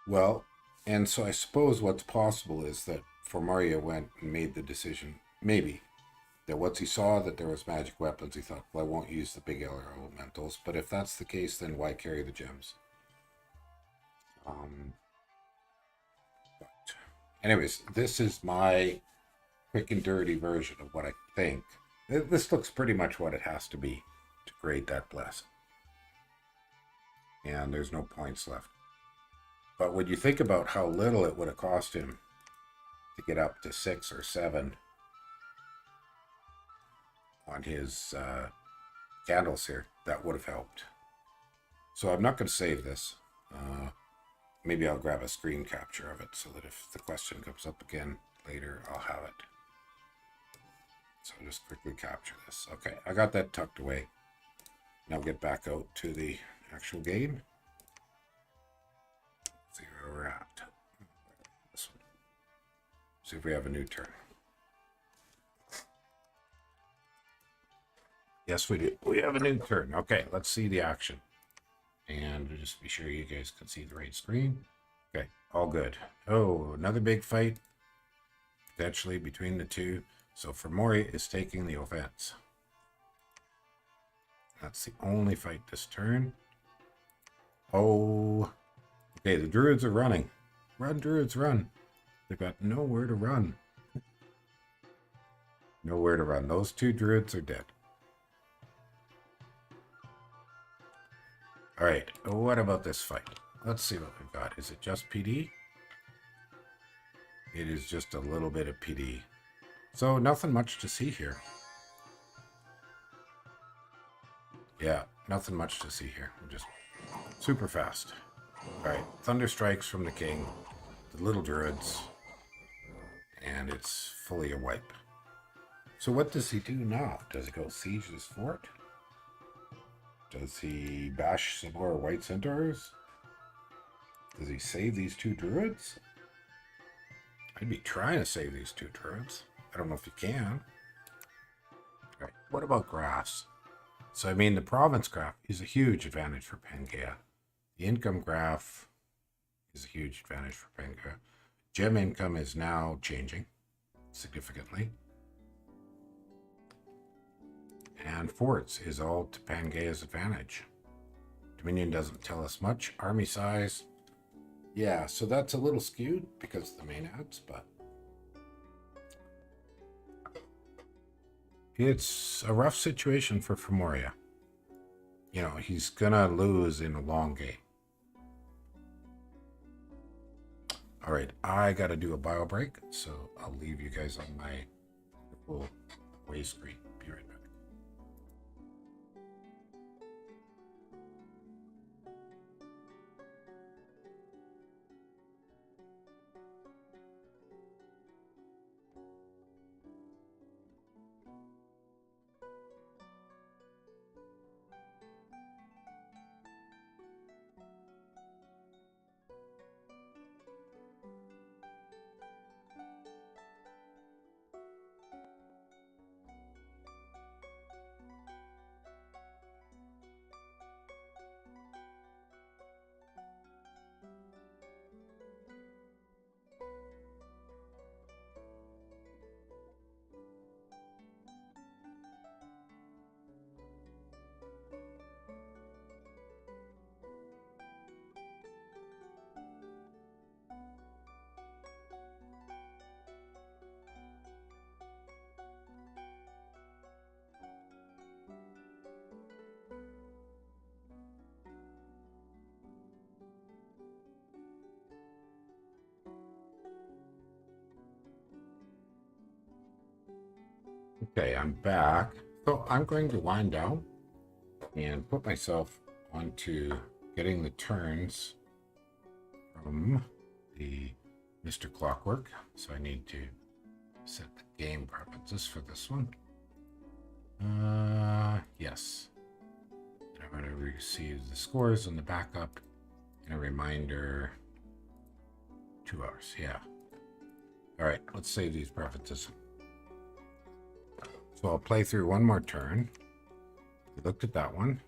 Well, and so I suppose what's possible is that Formoria went and made the decision, maybe, that once he saw that there was magic weapons, he thought, well, I won't use the big elementals. But if that's the case, then why carry the gems? But anyways, this is my quick and dirty version of what I think. This looks pretty much what it has to be to grade that bless. and there's no points left. But when you think about how little it would have cost him to get up to 6 or 7 on his candles here, that would have helped. So I'm not going to save this. Maybe I'll grab a screen capture of it so that if the question comes up again later, I'll have it. So I'll just quickly capture this. Okay, I got that tucked away. Now get back out to the actual game. See where we're at. This one. See if we have a new turn. Yes, we do. We have a new turn. Okay, let's see the action. And just be sure you guys can see the right screen. Okay, all good. Oh, another big fight. Potentially between the two. So Formoria is taking the offense. That's the only fight this turn. Oh. Okay, the druids are running. Run, druids, run. They've got nowhere to run. Nowhere to run. Those two druids are dead. All right, what about this fight? Let's see what we've got. Is it just PD? It is just a little bit of PD. So nothing much to see here. Yeah, nothing much to see here. I'm just super fast. All right, Thunder Strikes from the King, the little druids, and it's fully a wipe. So what does he do now? Does he go siege this fort? Does he bash some more white centaurs? Does he save these two druids? I'd be trying to save these two druids. I don't know if you can. All right, what about graphs? So, I mean, the province graph is a huge advantage for Pangaea. The income graph is a huge advantage for Pangaea. Gem income is now changing significantly. And forts is all to Pangaea's advantage. Dominion doesn't tell us much. Army size, yeah, so that's a little skewed because of the main ads, but it's a rough situation for Formoria. You know, he's gonna lose in a long game. All right, I gotta do a bio break, so I'll leave you guys on my full way screen. Be right back. Okay, I'm back. So I'm going to wind down and put myself onto getting the turns from the Mr. Clockwork. So I need to set the game preferences for this one. Yes. And I'm going to receive the scores on the backup and a reminder 2 hours. Yeah. All right, let's save these preferences. So I'll play through one more turn. We looked at that one.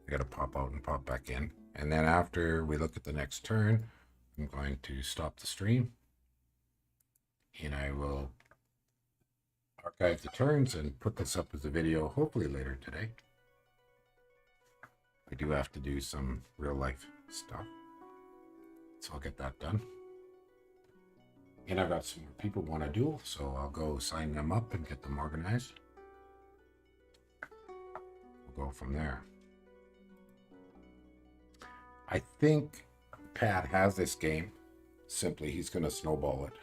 I got to pop out and pop back in. And then after we look at the next turn, I'm going to stop the stream. And I will archive the turns and put this up as a video hopefully later today. I do have to do some real life stuff. So I'll get that done. And I've got some more people want to duel, so I'll go sign them up and get them organized. We'll go from there. I think Pat has this game. Simply, he's going to snowball it.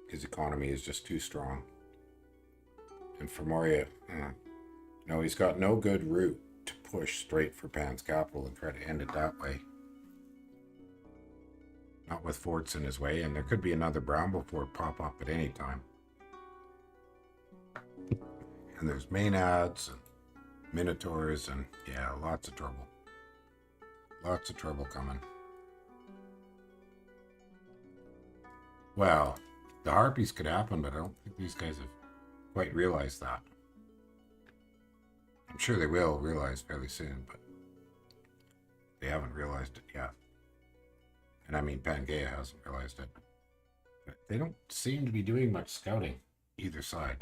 His economy is just too strong. And Formoria, no, he's got no good route to push straight for Pan's capital and try to end it that way. Not with forts in his way, and there could be another Bramble fort pop up at any time. And there's Maenads and Minotaurs, and yeah, lots of trouble. Lots of trouble coming. Well, the Harpies could happen, but I don't think these guys have quite realized that. I'm sure they will realize fairly soon, but they haven't realized it yet. And I mean, Pangaea hasn't realized it. But they don't seem to be doing much scouting either side.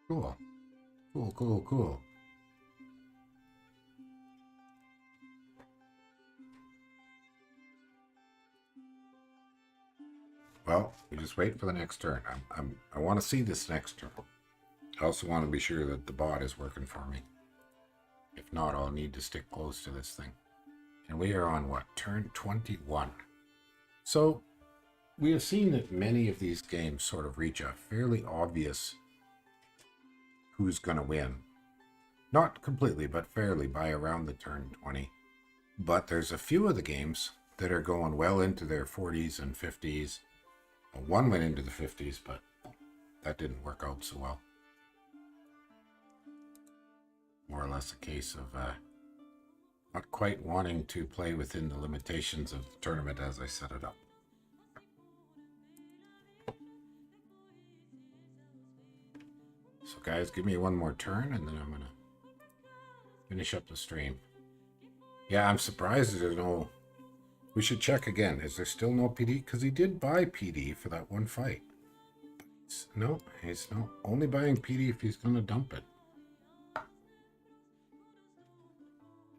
Cool. Cool, cool, cool. Well, we just wait for the next turn. I want to see this next turn. I also want to be sure that the bot is working for me. If not, I'll need to stick close to this thing. And we are on what? Turn 21. So, we have seen that many of these games sort of reach a fairly obvious who's going to win. Not completely, but fairly by around the turn 20. But there's a few of the games that are going well into their 40s and 50s. Well, one went into the 50s, but that didn't work out so well. More or less a case of not quite wanting to play within the limitations of the tournament as I set it up. So guys, give me one more turn and then I'm gonna finish up the stream. Yeah, I'm surprised there's no... We should check again. Is there still no PD? Because he did buy PD for that one fight. No, he's not only buying PD if he's gonna dump it.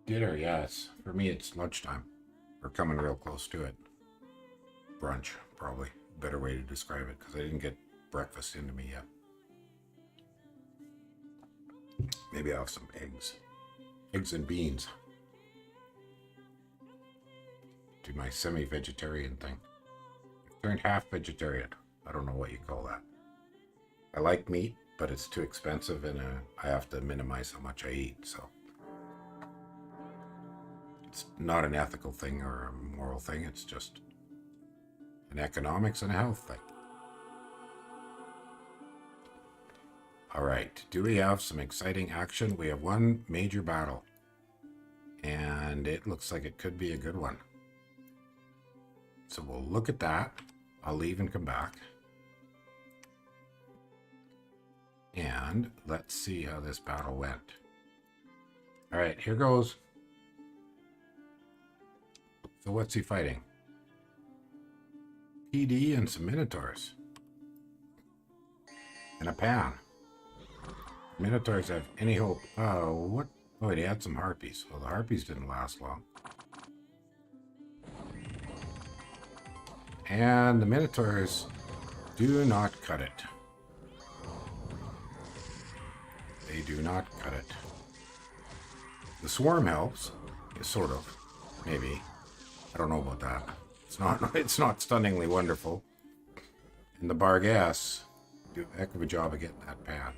Dinner, yes. For me, it's lunchtime. We're coming real close to it. Brunch, probably. Better way to describe it, because I didn't get breakfast into me yet. Maybe I'll have some eggs. Eggs and beans. Do my semi-vegetarian thing. I've turned half vegetarian. I don't know what you call that. I like meat, but it's too expensive and I have to minimize how much I eat, so. It's not an ethical thing or a moral thing, it's just an economics and a health thing. All right, do we have some exciting action? We have one major battle, and it looks like it could be a good one. So we'll look at that. I'll leave and come back. And let's see how this battle went. All right, here goes. So what's he fighting? PD and some Minotaurs. And a Pan. Minotaurs have any hope? Oh, what? Oh, he had some Harpies. Well, the Harpies didn't last long. And the Minotaurs do not cut it. They do not cut it. The Swarm helps. Sort of. Maybe. I don't know about that. It's not stunningly wonderful. And the Bargas do a heck of a job of getting that pad.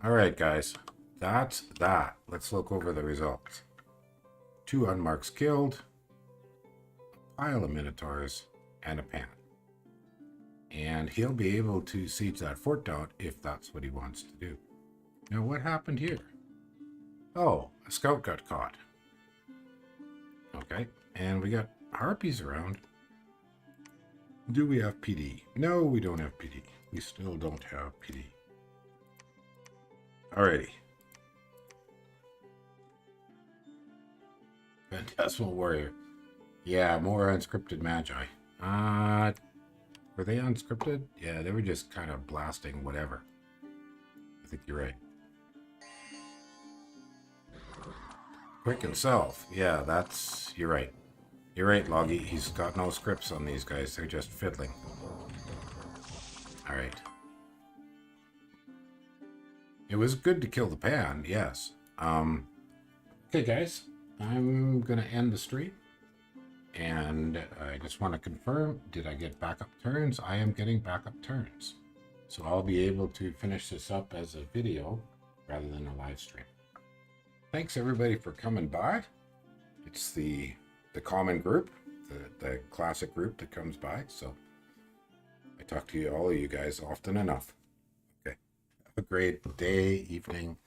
Alright guys, that's that. Let's look over the results. 2 unmarks killed, a pile of Minotaurs, and a Pan. And he'll be able to siege that fort down if that's what he wants to do. Now what happened here? Oh, a scout got caught. Okay, and we got Harpies around. Do we have PD? No, we don't have PD. We still don't have PD. Alrighty. Phantasmal Warrior. Yeah, more unscripted magi. Were they unscripted? Yeah, they were just kind of blasting whatever. I think you're right. Quick and self. Yeah, you're right. You're right, Loggy. He's got no scripts on these guys. They're just fiddling. All right. It was good to kill the pan, yes. Okay, guys. I'm going to end the stream. And I just want to confirm, did I get backup turns? I am getting backup turns. So I'll be able to finish this up as a video rather than a live stream. Thanks everybody for coming by. It's the common group, the classic group that comes by. So I talk to you, all of you guys, often enough. Okay. Have a great day, evening.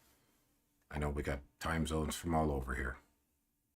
I know we got time zones from all over here.